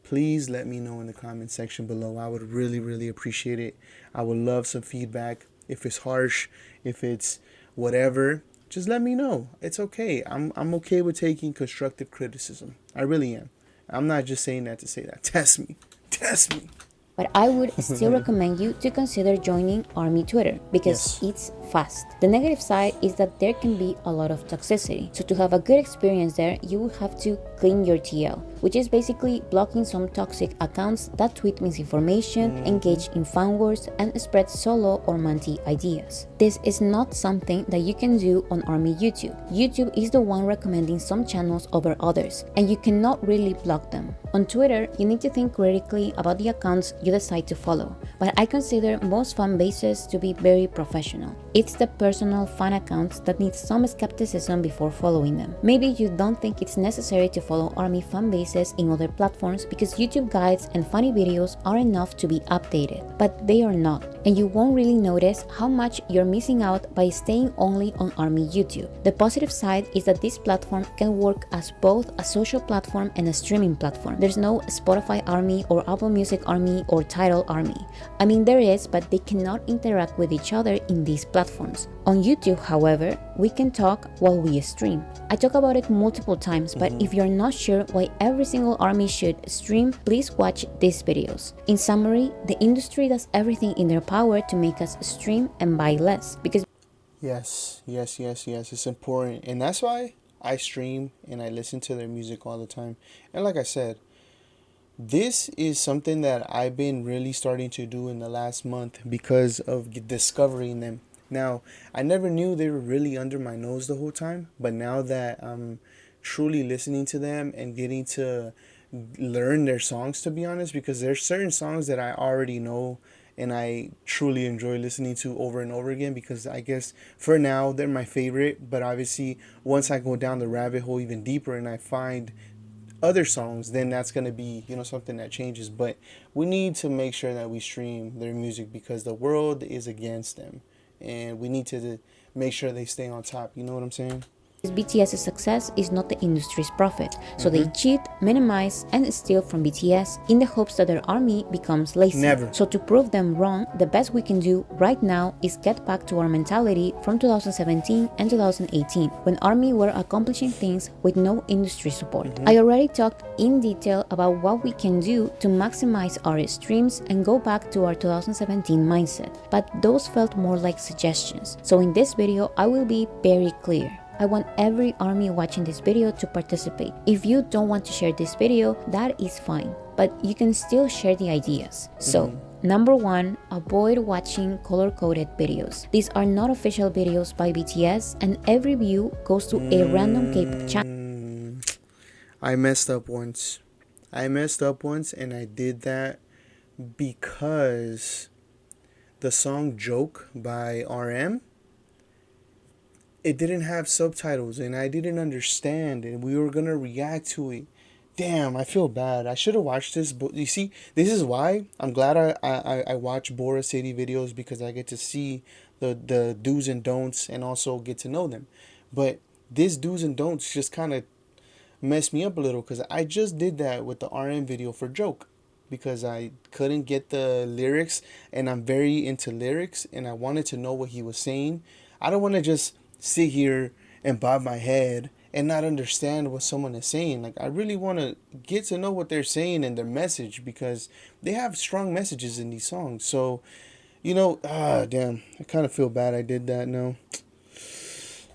S1: Please let me know in the comment section below. I would really appreciate it. I would love some feedback. If it's harsh, if it's whatever, just let me know. It's okay. I'm okay with taking constructive criticism. I really am. I'm not just saying that to say that. Test me. Test me.
S2: But I would still recommend you to consider joining Army Twitter because
S1: Yes.
S2: it's fast. The negative side is that there can be a lot of toxicity. So to have a good experience there, you will have to clean your TL, which is basically blocking some toxic accounts that tweet misinformation, engage in fan wars, and spread solo or multi ideas. This is not something that you can do on Army YouTube. YouTube is the one recommending some channels over others, and you cannot really block them. On Twitter, you need to think critically about the accounts you decide to follow, but I consider most fan bases to be very professional. It's the personal fan accounts that need some skepticism before following them. Maybe you don't think it's necessary to follow Army fan bases in other platforms because YouTube guides and funny videos are enough to be updated, but they are not, and you won't really notice how much you're missing out by staying only on Army YouTube. The positive side is that this platform can work as both a social platform and a streaming platform. There's no Spotify Army or Apple Music Army or Tidal Army. I mean, there is, but they cannot interact with each other in these platforms. On YouTube, however, we can talk while we stream. I talk about it multiple times, but if you're not sure why every single army should stream, please watch these videos. In summary, the industry does everything in their power to make us stream and buy less because
S1: Yes. It's important. And that's why I stream and I listen to their music all the time. And like I said, this is something that I've been really starting to do in the last month because of discovering them. Now, I never knew they were really under my nose the whole time, but now that I'm truly listening to them and getting to learn their songs, to be honest, because there's certain songs that I already know and I truly enjoy listening to over and over again, because I guess for now they're my favorite. But obviously, once I go down the rabbit hole even deeper and I find other songs, then that's going to be, something that changes. But we need to make sure that we stream their music, because the world is against them, and we need to make sure they stay on top. You know what I'm saying?
S2: BTS's success is not the industry's profit, so they cheat, minimize, and steal from BTS in the hopes that their army becomes lazy.
S1: Never.
S2: So to prove them wrong, the best we can do right now is get back to our mentality from 2017 and 2018, when army were accomplishing things with no industry support. I already talked in detail about what we can do to maximize our streams and go back to our 2017 mindset, but those felt more like suggestions. So in this video, I will be very clear. I want every army watching this video to participate. If you don't want to share this video, that is fine, but you can still share the ideas. So, number 1, avoid watching color-coded videos. These are not official videos by BTS, and every view goes to a random K-pop channel.
S1: I messed up once. And I did that because the song Joke by RM, it didn't have subtitles, and I didn't understand, and we were gonna react to it. Damn, I feel bad. I should have watched this, but you see, this is why I'm glad I watch Boracity videos, because I get to see the do's and don'ts and also get to know them. But this do's and don'ts just kind of messed me up a little, because I just did that with the RM video for Joke, because I couldn't get the lyrics, and I'm very into lyrics, and I wanted to know what he was saying. I don't want to just sit here and bob my head and not understand what someone is saying. Like, I really want to get to know what they're saying and their message, because they have strong messages in these songs. So, damn, I kind of feel bad I did that now.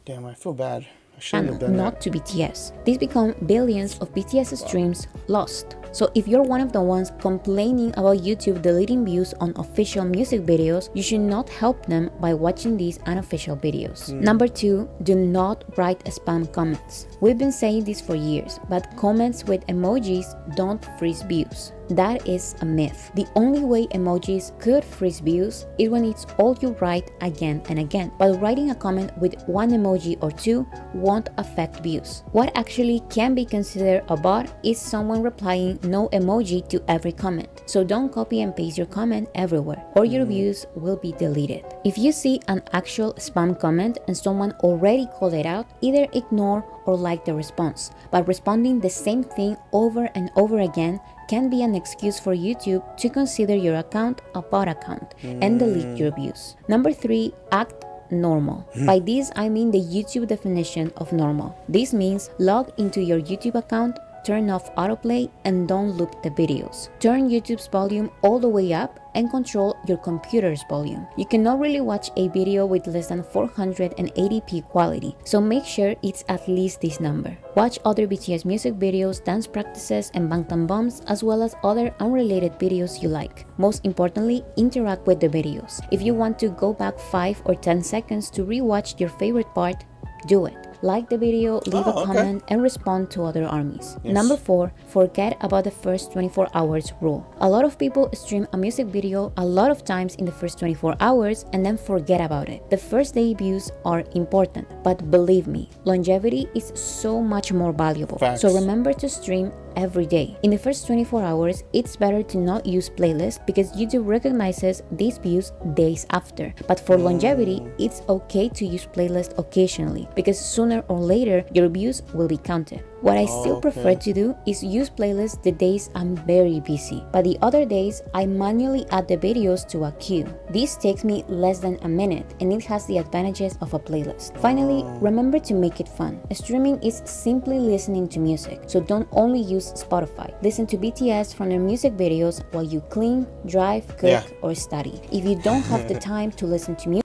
S1: Damn, I feel bad. I shouldn't have done
S2: not
S1: that.
S2: to BTS. These become billions of BTS streams lost. So if you're one of the ones complaining about YouTube deleting views on official music videos, you should not help them by watching these unofficial videos. Number 2, do not write spam comments. We've been saying this for years, but comments with emojis don't freeze views. That is a myth. The only way emojis could freeze views is when it's all you write again and again. But writing a comment with one emoji or two won't affect views. What actually can be considered a bot is someone replying no emoji to every comment. So don't copy and paste your comment everywhere, or your views will be deleted. If you see an actual spam comment and someone already called it out, either ignore or like the response. But responding the same thing over and over again can be an excuse for YouTube to consider your account a bot account and delete your views. Number 3, act normal. By this, I mean the YouTube definition of normal. This means log into your YouTube account, turn off autoplay, and don't loop the videos. Turn YouTube's volume all the way up and control your computer's volume. You cannot really watch a video with less than 480p quality, so make sure it's at least this number. Watch other BTS music videos, dance practices, and Bangtan bombs, as well as other unrelated videos you like. Most importantly, interact with the videos. If you want to go back 5 or 10 seconds to rewatch your favorite part, do it. Like the video, leave a comment, and respond to other armies.
S1: Yes.
S2: Number 4, forget about the first 24 hours rule. A lot of people stream a music video a lot of times in the first 24 hours and then forget about it. The first day views are important, but believe me, longevity is so much more valuable.
S1: Facts.
S2: So remember to stream every day. In the first 24 hours, it's better to not use playlists because YouTube recognizes these views days after. But for longevity, it's okay to use playlists occasionally because sooner or later, your views will be counted. What I still prefer to do is use playlists the days I'm very busy, but the other days I manually add the videos to a queue. This takes me less than a minute and it has the advantages of a playlist. Finally, remember to make it fun. Streaming is simply listening to music, so don't only use Spotify. Listen to BTS from their music videos while you clean, drive, cook, or study. If you don't have the time to listen to music,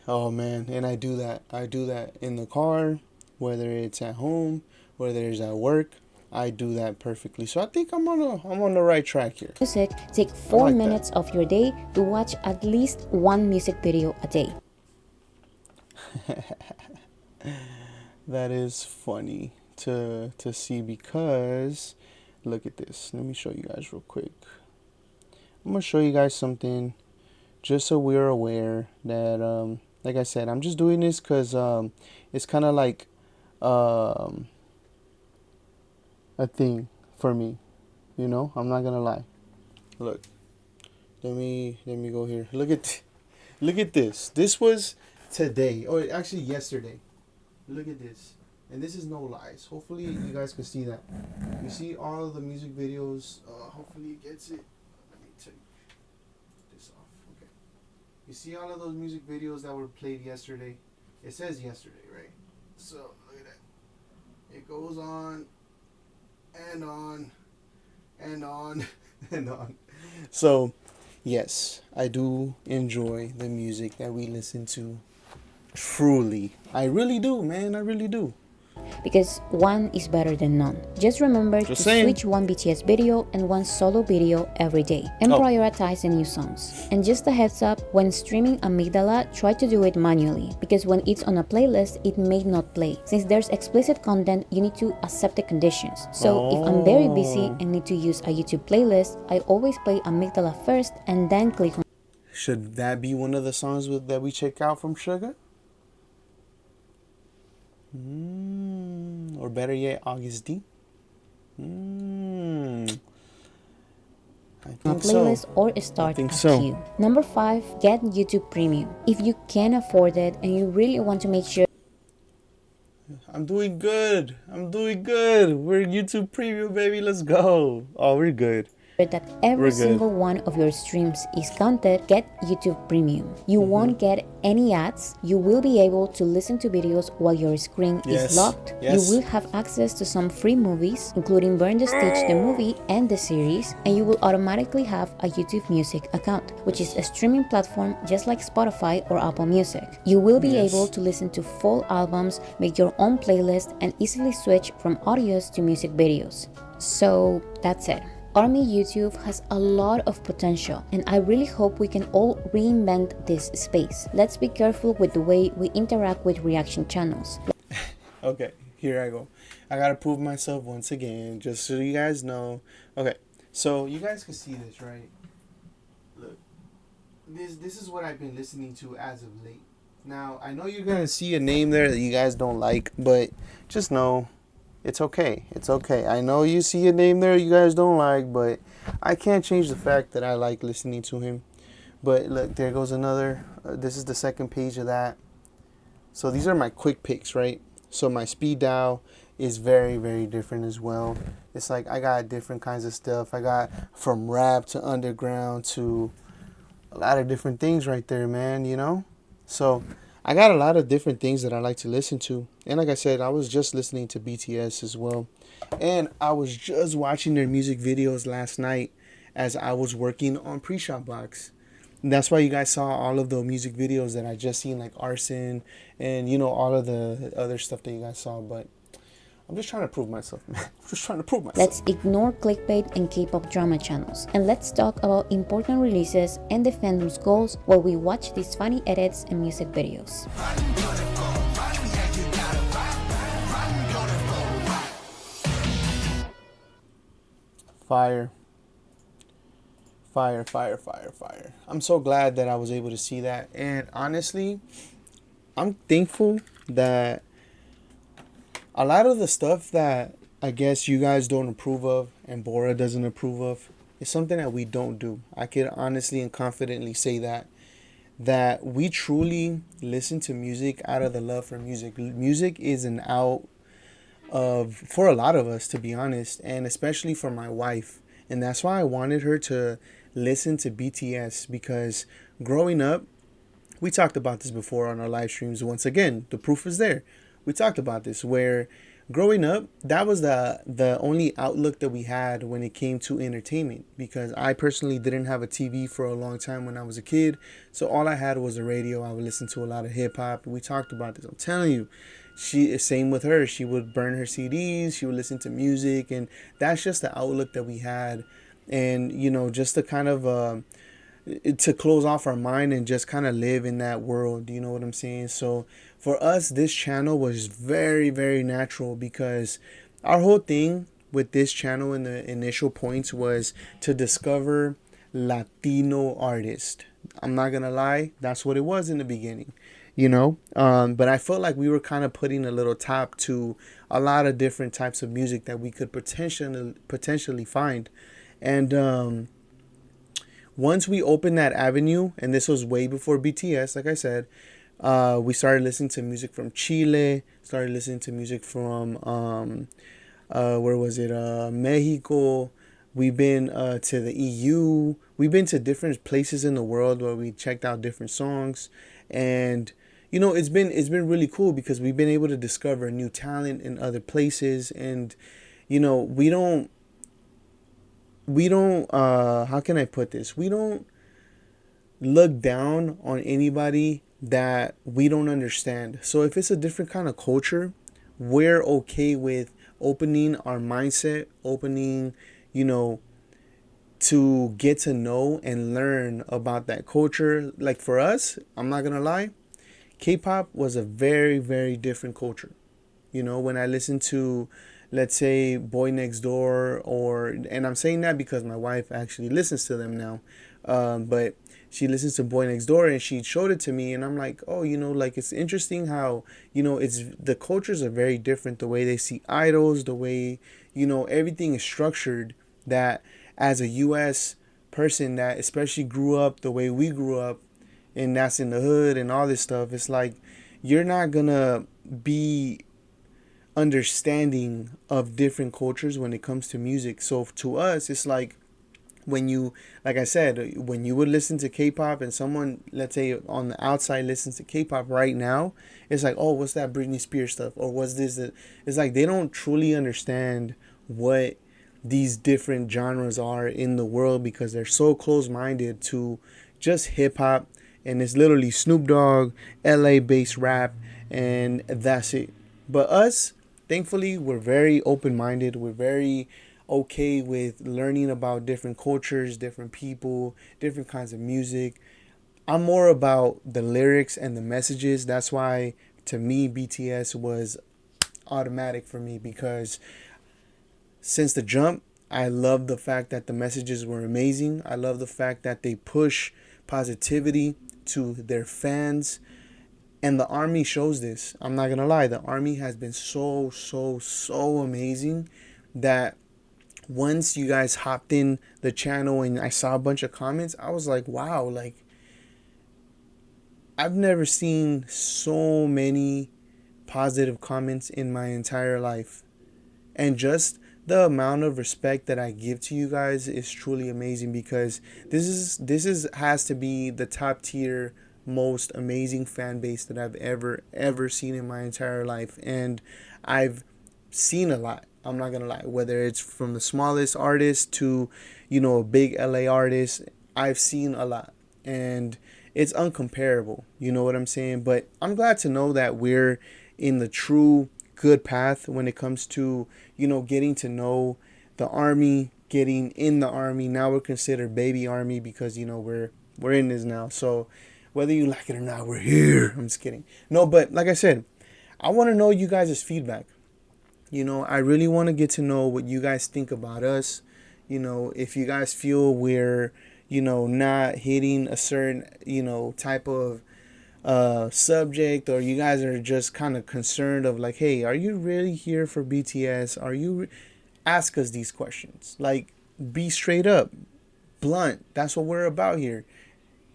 S1: Oh man, and I do that. I do that in the car, whether it's at home, whether it's at work. I do that perfectly. So I think I'm on the right track here.
S2: take 4
S1: like
S2: minutes of your day to watch at least one music video a day.
S1: That is funny to see, because look at this. Let me show you guys real quick. I'm gonna show you guys something just so we're aware that, like I said, I'm just doing this because it's kind of like um, a thing for me. You know, I'm not gonna lie. Look, let me go here. Look at this. This was today, or actually yesterday. Look at this. And this is no lies. Hopefully you guys can see that. You see all of the music videos. Hopefully it gets it. Let me take this off. Okay. You see all of those music videos that were played yesterday. It says yesterday, right? So look at that. It goes on and on and on and on. So yes, I do enjoy the music that we listen to. Truly. I really do, man. I really do.
S2: because one is better than none. Just remember to
S1: saying.
S2: switch one BTS video and one solo video every day and
S1: Oh.
S2: prioritize the new songs. And just a heads up, when streaming Amygdala, try to do it manually because when it's on a playlist, it may not play. Since there's explicit content, you need to accept the conditions. So if I'm very busy and need to use a YouTube playlist, I always play Amygdala first and then click on
S1: Should that be one of the songs that we check out from Sugar? Or better yet, August D? I
S2: a
S1: think
S2: playlist
S1: so.
S2: or start
S1: think
S2: a
S1: so.
S2: queue. Number 5, get YouTube Premium. If you can afford it and you really want to make sure
S1: I'm doing good. We're YouTube Premium, baby. Let's go. Oh, we're good.
S2: that every
S1: We're good.
S2: single one of your streams is counted, get YouTube Premium. You
S1: Mm-hmm.
S2: won't get any ads. You will be able to listen to videos while your screen
S1: Yes.
S2: is locked.
S1: Yes.
S2: You will have access to some free movies, including Burn the Stitch, the movie, and the series, and you will automatically have a YouTube Music account, which is a streaming platform just like Spotify or Apple Music. You will be
S1: Yes.
S2: able to listen to full albums, make your own playlist, and easily switch from audios to music videos. So that's it. Army YouTube has a lot of potential, and I really hope we can all reinvent this space. Let's be careful with the way we interact with reaction channels.
S1: Okay, here I go. I gotta prove myself once again, just so you guys know. Okay, so you guys can see this, right? Look, this is what I've been listening to as of late. Now, I know you're gonna see a name there that you guys don't like, but just know it's okay. It's okay. I know you see a name there you guys don't like, but I can't change the fact that I like listening to him. But look, there goes another. This is the second page of that. So these are my quick picks, right? So my speed dial is very, very different as well. It's like I got different kinds of stuff. I got from rap to underground to a lot of different things right there, man, you know? So I got a lot of different things that I like to listen to. And like I said, I was just listening to BTS as well. And I was just watching their music videos last night as I was working on Pre-Shop Box. And that's why you guys saw all of the music videos that I just seen, like Arson and, you know, all of the other stuff that you guys saw. But I'm just trying to prove myself, man. I'm just trying to prove myself.
S2: Let's ignore clickbait and K-pop drama channels, and let's talk about important releases and the fandom's goals while we watch these funny edits and music videos.
S1: Fire. Fire, fire, fire, fire. I'm so glad that I was able to see that. And honestly, I'm thankful that a lot of the stuff that I guess you guys don't approve of and Bora doesn't approve of is something that we don't do. I can honestly and confidently say that we truly listen to music out of the love for music. Music is an out of for a lot of us, to be honest, and especially for my wife. And that's why I wanted her to listen to BTS, because growing up, we talked about this before on our live streams. Once again, the proof is there. We talked about this where growing up, that was the only outlook that we had when it came to entertainment, because I personally didn't have a TV for a long time when I was a kid. So all I had was a radio. I would listen to a lot of hip hop. We talked about this. I'm telling you, same with her. She would burn her CDs. She would listen to music, and that's just the outlook that we had. And you know, just to kind of to close off our mind and just kind of live in that world. You know what I'm saying? So for us, this channel was very, very natural, because our whole thing with this channel in the initial points was to discover Latino artist. I'm not gonna lie, that's what it was in the beginning, you know. But I felt like we were kind of putting a little top to a lot of different types of music that we could potentially find, and once we opened that avenue, and this was way before BTS, like I said, we started listening to music from Chile, started listening to music from where was it? Mexico. We've been to the EU. We've been to different places in the world where we checked out different songs, and you know it's been really cool because we've been able to discover new talent in other places, and you know we don't how can I put this? We don't look down on anybody that we don't understand. So if it's a different kind of culture, we're okay with opening our mindset, opening, you know, to get to know and learn about that culture. Like for us, I'm not gonna lie, K-pop was a very, very different culture. You know, when I listen to, let's say, Boy Next Door, or, and I'm saying that because my wife actually listens to them now, but she listens to Boy Next Door and she showed it to me, and I'm like, oh, you know, like it's interesting how, you know, it's the cultures are very different. The way they see idols, the way, you know, everything is structured. That as a U.S. person that especially grew up the way we grew up, and that's in the hood and all this stuff, it's like you're not gonna be understanding of different cultures when it comes to music. So to us, it's like when you, like I said, when you would listen to K-pop and someone, let's say on the outside, listens to K-pop right now, it's like, oh, what's that Britney Spears stuff, or what's this? It's like they don't truly understand what these different genres are in the world because they're so close-minded to just hip-hop, and it's literally Snoop Dogg, LA based rap, and that's it. But us, thankfully, we're very open-minded. We're very okay with learning about different cultures, different people, different kinds of music. I'm more about the lyrics and the messages. That's why, to me, BTS was automatic for me, because since the jump, I love the fact that the messages were amazing. I love the fact that they push positivity to their fans. And the army shows this. I'm not gonna lie, the army has been so amazing that once you guys hopped in the channel and I saw a bunch of comments, I was like, wow, like I've never seen so many positive comments in my entire life. And just the amount of respect that I give to you guys is truly amazing, because this is has to be the top tier most amazing fan base that I've ever seen in my entire life. And I've seen a lot. I'm not gonna lie. Whether it's from the smallest artist to, you know, a big LA artist, I've seen a lot, and it's uncomparable. You know what I'm saying? But I'm glad to know that we're in the true good path when it comes to, you know, getting to know the army, getting in the army. Now we're considered baby army because, you know, we're in this now. So whether you like it or not, we're here. I'm just kidding. No, but like I said, I want to know you guys' feedback. You know, I really want to get to know what you guys think about us. You know, if you guys feel we're, you know, not hitting a certain, you know, type of subject, or you guys are just kind of concerned of like, hey, are you really here for BTS? Are you ask us these questions? Like, be straight up, blunt. That's what we're about here.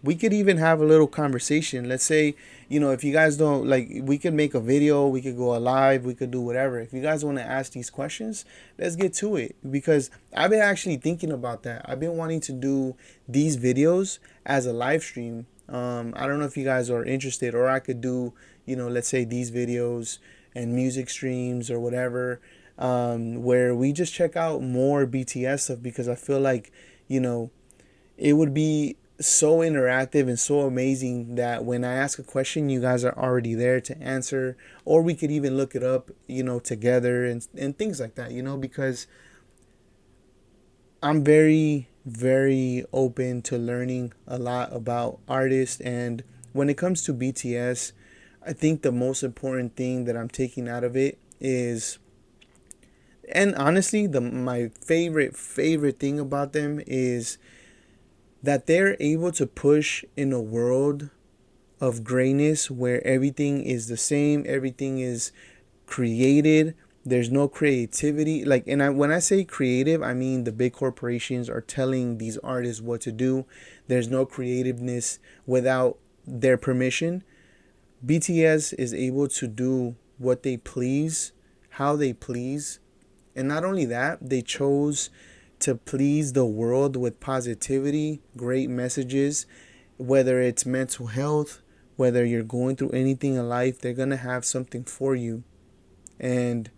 S1: We could even have a little conversation. Let's say, you know, if you guys don't like, we could make a video, we could go live, we could do whatever. If you guys want to ask these questions, let's get to it, because I've been actually thinking about that. I've been wanting to do these videos as a live stream. I don't know if you guys are interested, or I could do, you know, let's say these videos and music streams or whatever, where we just check out more BTS stuff, because I feel like, you know, it would be so interactive and so amazing that when I ask a question, you guys are already there to answer, or we could even look it up, you know, together, and things like that, you know, because I'm very, very open to learning a lot about artists. And when it comes to BTS, I think the most important thing that I'm taking out of it is, and honestly, my favorite thing about them is that they're able to push in a world of grayness where everything is the same, everything is created. There's no creativity. Like, and when I say creative, I mean the big corporations are telling these artists what to do. There's no creativeness without their permission. BTS is able to do what they please, how they please. And not only that, they chose to please the world with positivity, great messages, whether it's mental health, whether you're going through anything in life, they're going to have something for you. And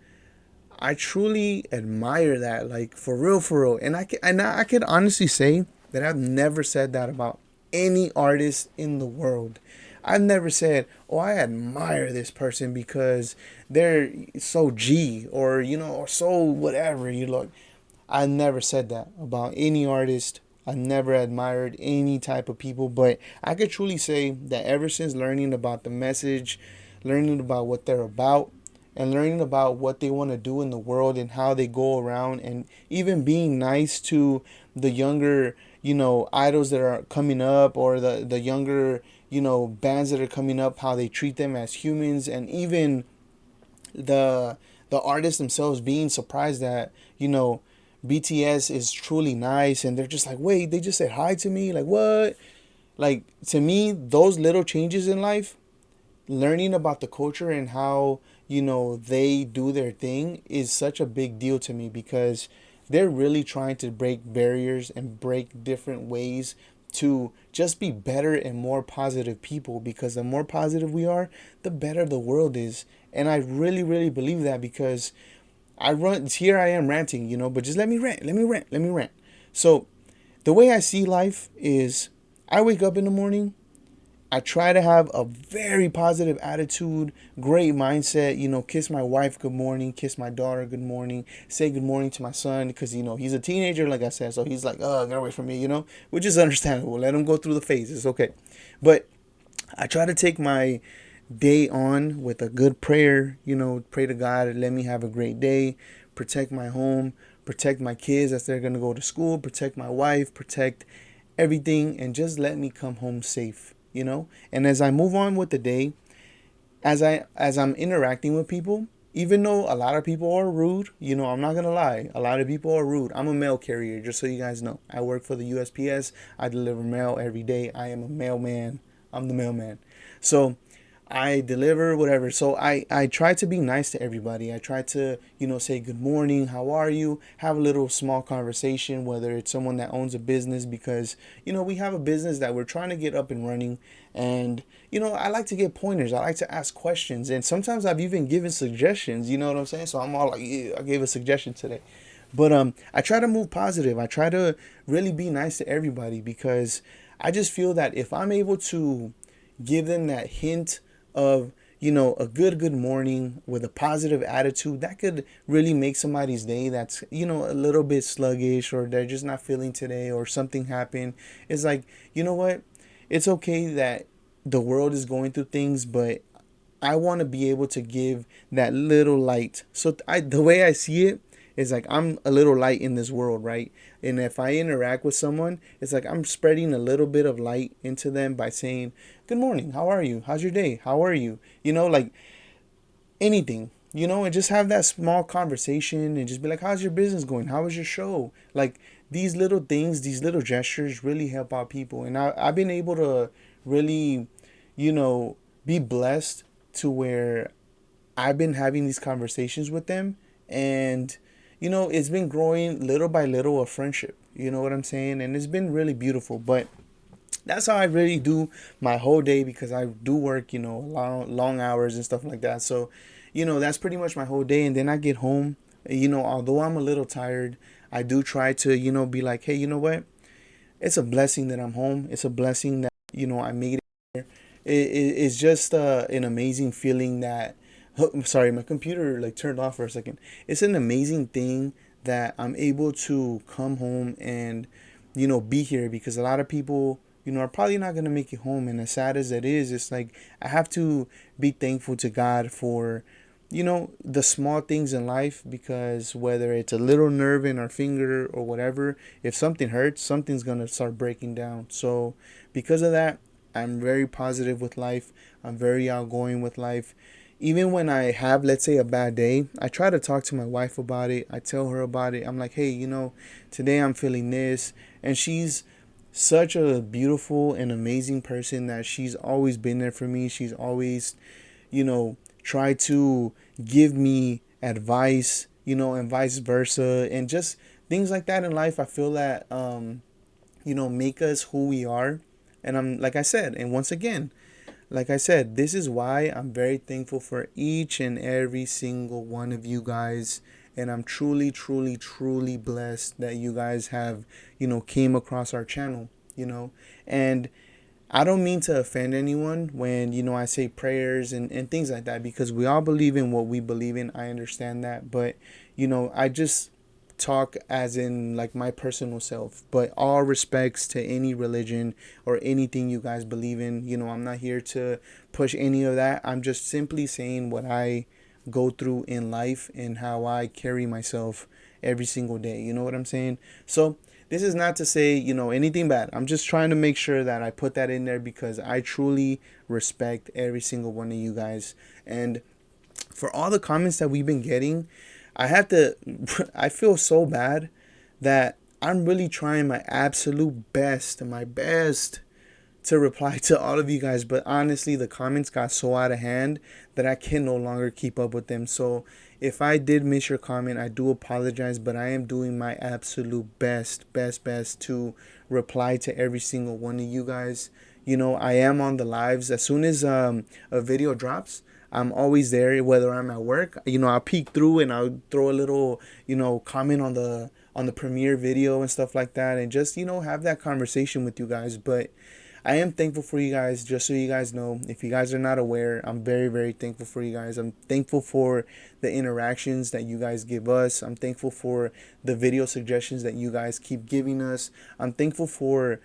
S1: I truly admire that, like for real, for real. And I could honestly say that I've never said that about any artist in the world. I've never said, "Oh, I admire this person because they're so G," or or so whatever. You look. I never said that about any artist. I never admired any type of people, but I could truly say that ever since learning about the message, learning about what they're about, and learning about what they want to do in the world and how they go around, and even being nice to the younger, idols that are coming up, or the younger, bands that are coming up, how they treat them as humans, and even the the artists themselves being surprised that BTS is truly nice, and they're just like, wait, they just said hi to me, like what? Like, to me, those little changes in life, learning about the culture and how they do their thing is such a big deal to me, because they're really trying to break barriers and break different ways to just be better and more positive people, because the more positive we are, the better the world is. And I really, really believe that, because here I am ranting, but just let me rant. So the way I see life is, I wake up in the morning, I try to have a very positive attitude, great mindset, kiss my wife good morning, kiss my daughter good morning, say good morning to my son, because, he's a teenager, like I said, so he's like, oh, get away from me, which is understandable. Let him go through the phases, okay. But I try to take my day on with a good prayer, pray to God, let me have a great day, protect my home, protect my kids as they're going to go to school, protect my wife, protect everything, and just let me come home safe. And as I move on with the day, as I'm interacting with people, even though a lot of people are rude, I'm not gonna lie, a lot of people are rude. I'm a mail carrier, just so you guys know. I work for the USPS. I deliver mail every day. I am a mailman. I'm the mailman. So I deliver whatever. So I try to be nice to everybody. I try to, say good morning, how are you? Have a little small conversation, whether it's someone that owns a business, because, we have a business that we're trying to get up and running. And, I like to get pointers. I like to ask questions. And sometimes I've even given suggestions, you know what I'm saying? So I'm all like, yeah, I gave a suggestion today. But I try to move positive. I try to really be nice to everybody, because I just feel that if I'm able to give them that hint of a good morning with a positive attitude, that could really make somebody's day that's a little bit sluggish, or they're just not feeling today, or something happened. It's like, what, it's okay that the world is going through things, but I want to be able to give that little light. So the way I see it is like, I'm a little light in this world, right? And if I interact with someone, it's like I'm spreading a little bit of light into them by saying, good morning, how are you? How's your day? How are you? Like anything, and just have that small conversation, and just be like, how's your business going? How was your show? Like, these little things, these little gestures really help out people. And I've been able to really, be blessed to where I've been having these conversations with them, and it's been growing little by little, a friendship. You know what I'm saying? And it's been really beautiful. But that's how I really do my whole day, because I do work, long hours and stuff like that. So, that's pretty much my whole day. And then I get home, although I'm a little tired, I do try to, be like, hey, you know what? It's a blessing that I'm home. It's a blessing that, I made it here. It's just an amazing feeling that, I'm sorry, my computer like turned off for a second. It's an amazing thing that I'm able to come home and, be here, because a lot of people, are probably not going to make it home. And as sad as it is, it's like, I have to be thankful to God for, the small things in life, because whether it's a little nerve in our finger or whatever, if something hurts, something's going to start breaking down. So because of that, I'm very positive with life. I'm very outgoing with life. Even when I have, let's say, a bad day, I try to talk to my wife about it. I tell her about it. I'm like, hey, today I'm feeling this. And she's such a beautiful and amazing person that she's always been there for me. She's always, try to give me advice, and vice versa, and just things like that in life. I feel that, make us who we are. And I'm, like I said, and once again, like I said, this is why I'm very thankful for each and every single one of you guys. And I'm truly, truly, truly blessed that you guys have, came across our channel, and I don't mean to offend anyone when, I say prayers and things like that, because we all believe in what we believe in. I understand that. But, I just talk as in like my personal self. But all respects to any religion or anything you guys believe in. I'm not here to push any of that. I'm just simply saying what I go through in life and how I carry myself every single day. You know what I'm saying? So this is not to say, anything bad. I'm just trying to make sure that I put that in there because I truly respect every single one of you guys. And for all the comments that we've been getting, I have to, I feel so bad that I'm really trying my absolute best, my best to reply to all of you guys, but honestly the comments got so out of hand that I can no longer keep up with them. So if I did miss your comment, I do apologize, but I am doing my absolute best to reply to every single one of you guys. I am on the lives as soon as a video drops. I'm always there, whether I'm at work. I'll peek through and I'll throw a little, comment on the premiere video and stuff like that, and just have that conversation with you guys. But I am thankful for you guys. Just so you guys know, if you guys are not aware, I'm very, very thankful for you guys. I'm thankful for the interactions that you guys give us. I'm thankful for the video suggestions that you guys keep giving us. I'm thankful for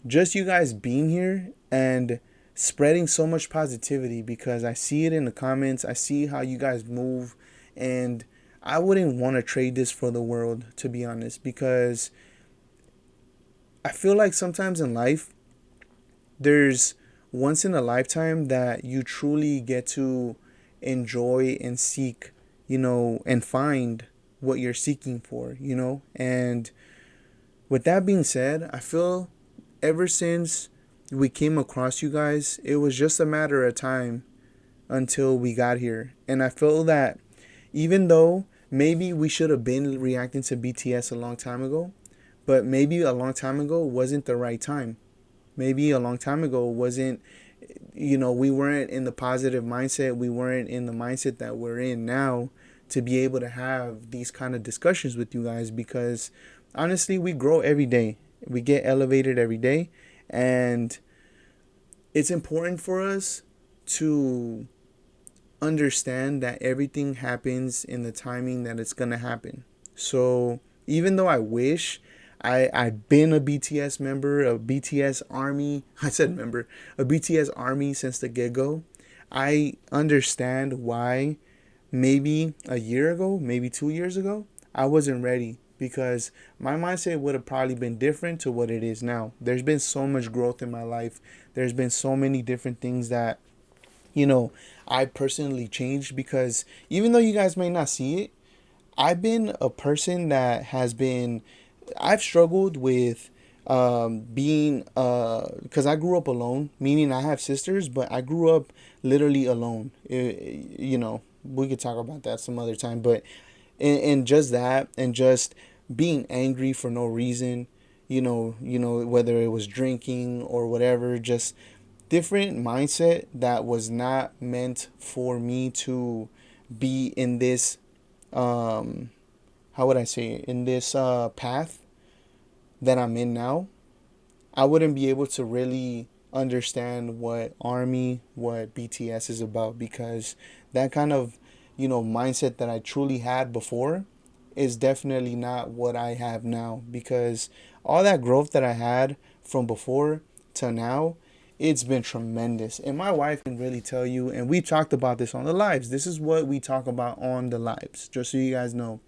S1: just you guys being here and spreading so much positivity, because I see it in the comments. I see how you guys move, and I wouldn't want to trade this for the world, to be honest, because I feel like sometimes in life, there's once in a lifetime that you truly get to enjoy and seek, and find what you're seeking for, And with that being said, I feel ever since we came across you guys, it was just a matter of time until we got here. And I feel that even though maybe we should have been reacting to BTS a long time ago, but maybe a long time ago wasn't the right time. Maybe a long time ago wasn't, we weren't in the positive mindset. We weren't in the mindset that we're in now to be able to have these kind of discussions with you guys, because honestly, we grow every day. We get elevated every day, and it's important for us to understand that everything happens in the timing that it's going to happen. So even though I wish I've been a BTS member, a BTS army. I said member, a BTS army since the get-go. I understand why maybe a year ago, maybe 2 years ago, I wasn't ready, because my mindset would have probably been different to what it is now. There's been so much growth in my life. There's been so many different things that, I personally changed, because even though you guys may not see it, I've been a person that I've struggled with being, because I grew up alone, meaning I have sisters, but I grew up literally alone. We could talk about that some other time, but and just that, and just being angry for no reason, whether it was drinking or whatever, just different mindset that was not meant for me to be in this, how would I say it, in this path that I'm in now. I wouldn't be able to really understand what ARMY, what BTS is about, because that kind of, mindset that I truly had before is definitely not what I have now, because all that growth that I had from before to now it's been tremendous. And my wife can really tell you, and we talked about this on the lives. This is what we talk about on the lives, just so you guys know.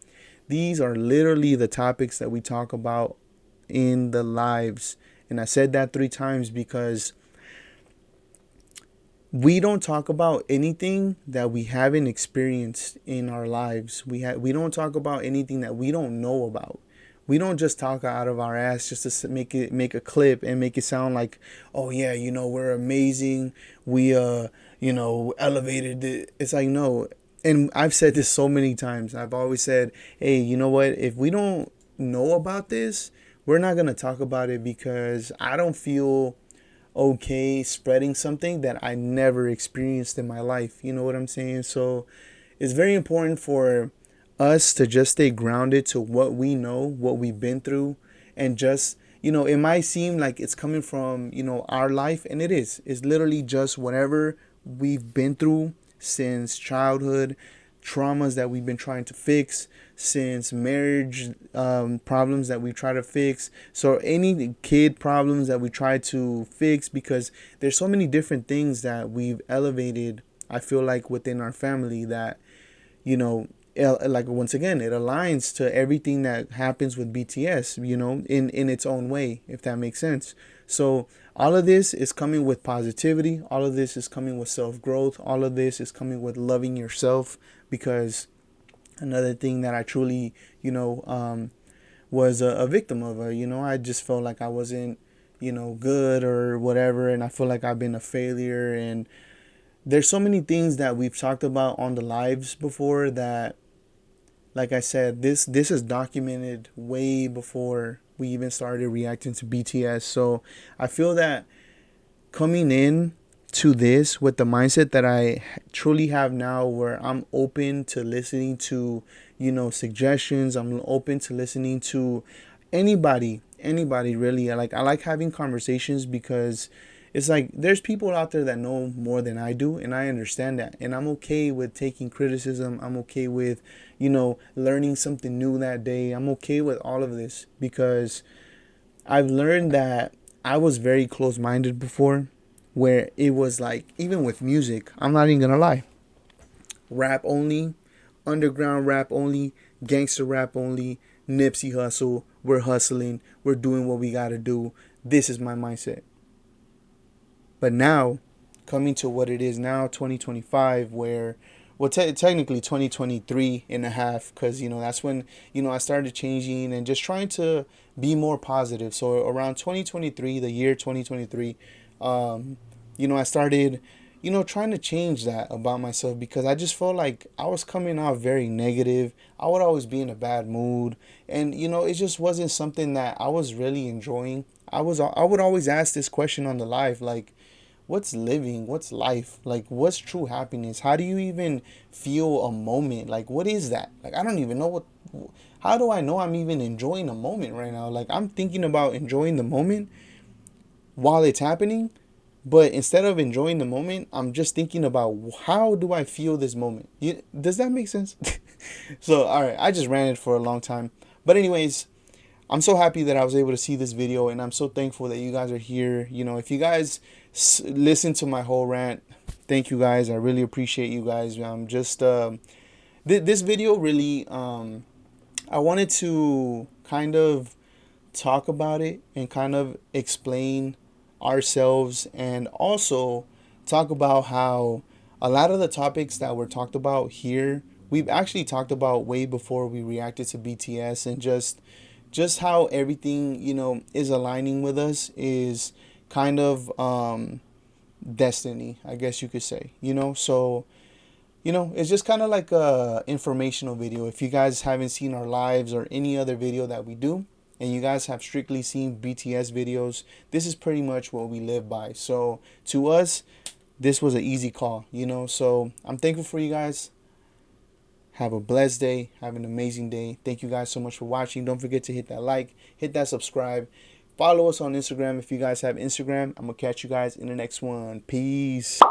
S1: These are literally the topics that we talk about in the lives. And I said that 3 times because we don't talk about anything that we haven't experienced in our lives. We don't talk about anything that we don't know about. We don't just talk out of our ass just to make a clip and make it sound like, oh yeah, you know, we're amazing. We you know, elevated it. It's like, no. And I've said this so many times. I've always said, hey, you know what? If we don't know about this, we're not gonna talk about it, because I don't feel okay spreading something that I never experienced in my life. You know what I'm saying? So it's very important for us to just stay grounded to what we know, what we've been through, and just, you know, it might seem like it's coming from, you know, our life, and it is. It's literally just whatever we've been through since childhood, traumas that we've been trying to fix, since marriage problems that we try to fix, so any kid problems that we try to fix, because there's so many different things that we've elevated, I feel like, within our family that, you know, like, once again, it aligns to everything that happens with BTS, you know, in its own way, if that makes sense. So all of this is coming with positivity. All of this is coming with self-growth. All of this is coming with loving yourself, because another thing that I truly, you know, was a victim of, you know, I just felt like I wasn't, you know, good or whatever, and I feel like I've been a failure. And there's so many things that we've talked about on the lives before that, like I said, this is documented way before we even started reacting to BTS. So I feel that coming in to this with the mindset that I truly have now, where I'm open to listening to, you know, suggestions. I'm open to listening to anybody really. I like having conversations, because it's like there's people out there that know more than I do, and I understand that, and I'm okay with taking criticism. I'm okay with, you know, learning something new that day. I'm okay with all of this, because I've learned that I was very close-minded before, where it was like, even with music, I'm not even gonna lie, rap only, underground rap only, gangster rap only, Nipsey hustle, we're hustling, we're doing what we gotta do. This is my mindset. But now, coming to what it is now, 2025, where, well, technically 2023 and a half, because, you know, that's when, you know, I started changing and just trying to be more positive. So around 2023, the year 2023, you know, I started, you know, trying to change that about myself, because I just felt like I was coming off very negative. I would always be in a bad mood, and, you know, it just wasn't something that I was really enjoying. I would always ask this question on the live, like, what's living? What's life? Like, what's true happiness? How do you even feel a moment? Like, what is that? Like, I don't even know what, how do I know I'm even enjoying a moment right now? Like, I'm thinking about enjoying the moment while it's happening, but instead of enjoying the moment, I'm just thinking about, how do I feel this moment? Does that make sense? So, all right, I just ranted for a long time. But anyways, I'm so happy that I was able to see this video, and I'm so thankful that you guys are here. You know, if you guys listen to my whole rant, thank you guys. I really appreciate you guys. This video really, I wanted to kind of talk about it and kind of explain ourselves, and also talk about how a lot of the topics that were talked about here, we've actually talked about way before we reacted to BTS, and just how everything, you know, is aligning with us is kind of destiny, I guess you could say, you know. So, you know, it's just kind of like a informational video. If you guys haven't seen our lives or any other video that we do, and you guys have strictly seen BTS videos, this is pretty much what we live by. So to us, this was an easy call, you know. So I'm thankful for you guys. Have a blessed day. Have an amazing day. Thank you guys so much for watching. Don't forget to hit that like, hit that subscribe. Follow us on Instagram if you guys have Instagram. I'm going to catch you guys in the next one. Peace.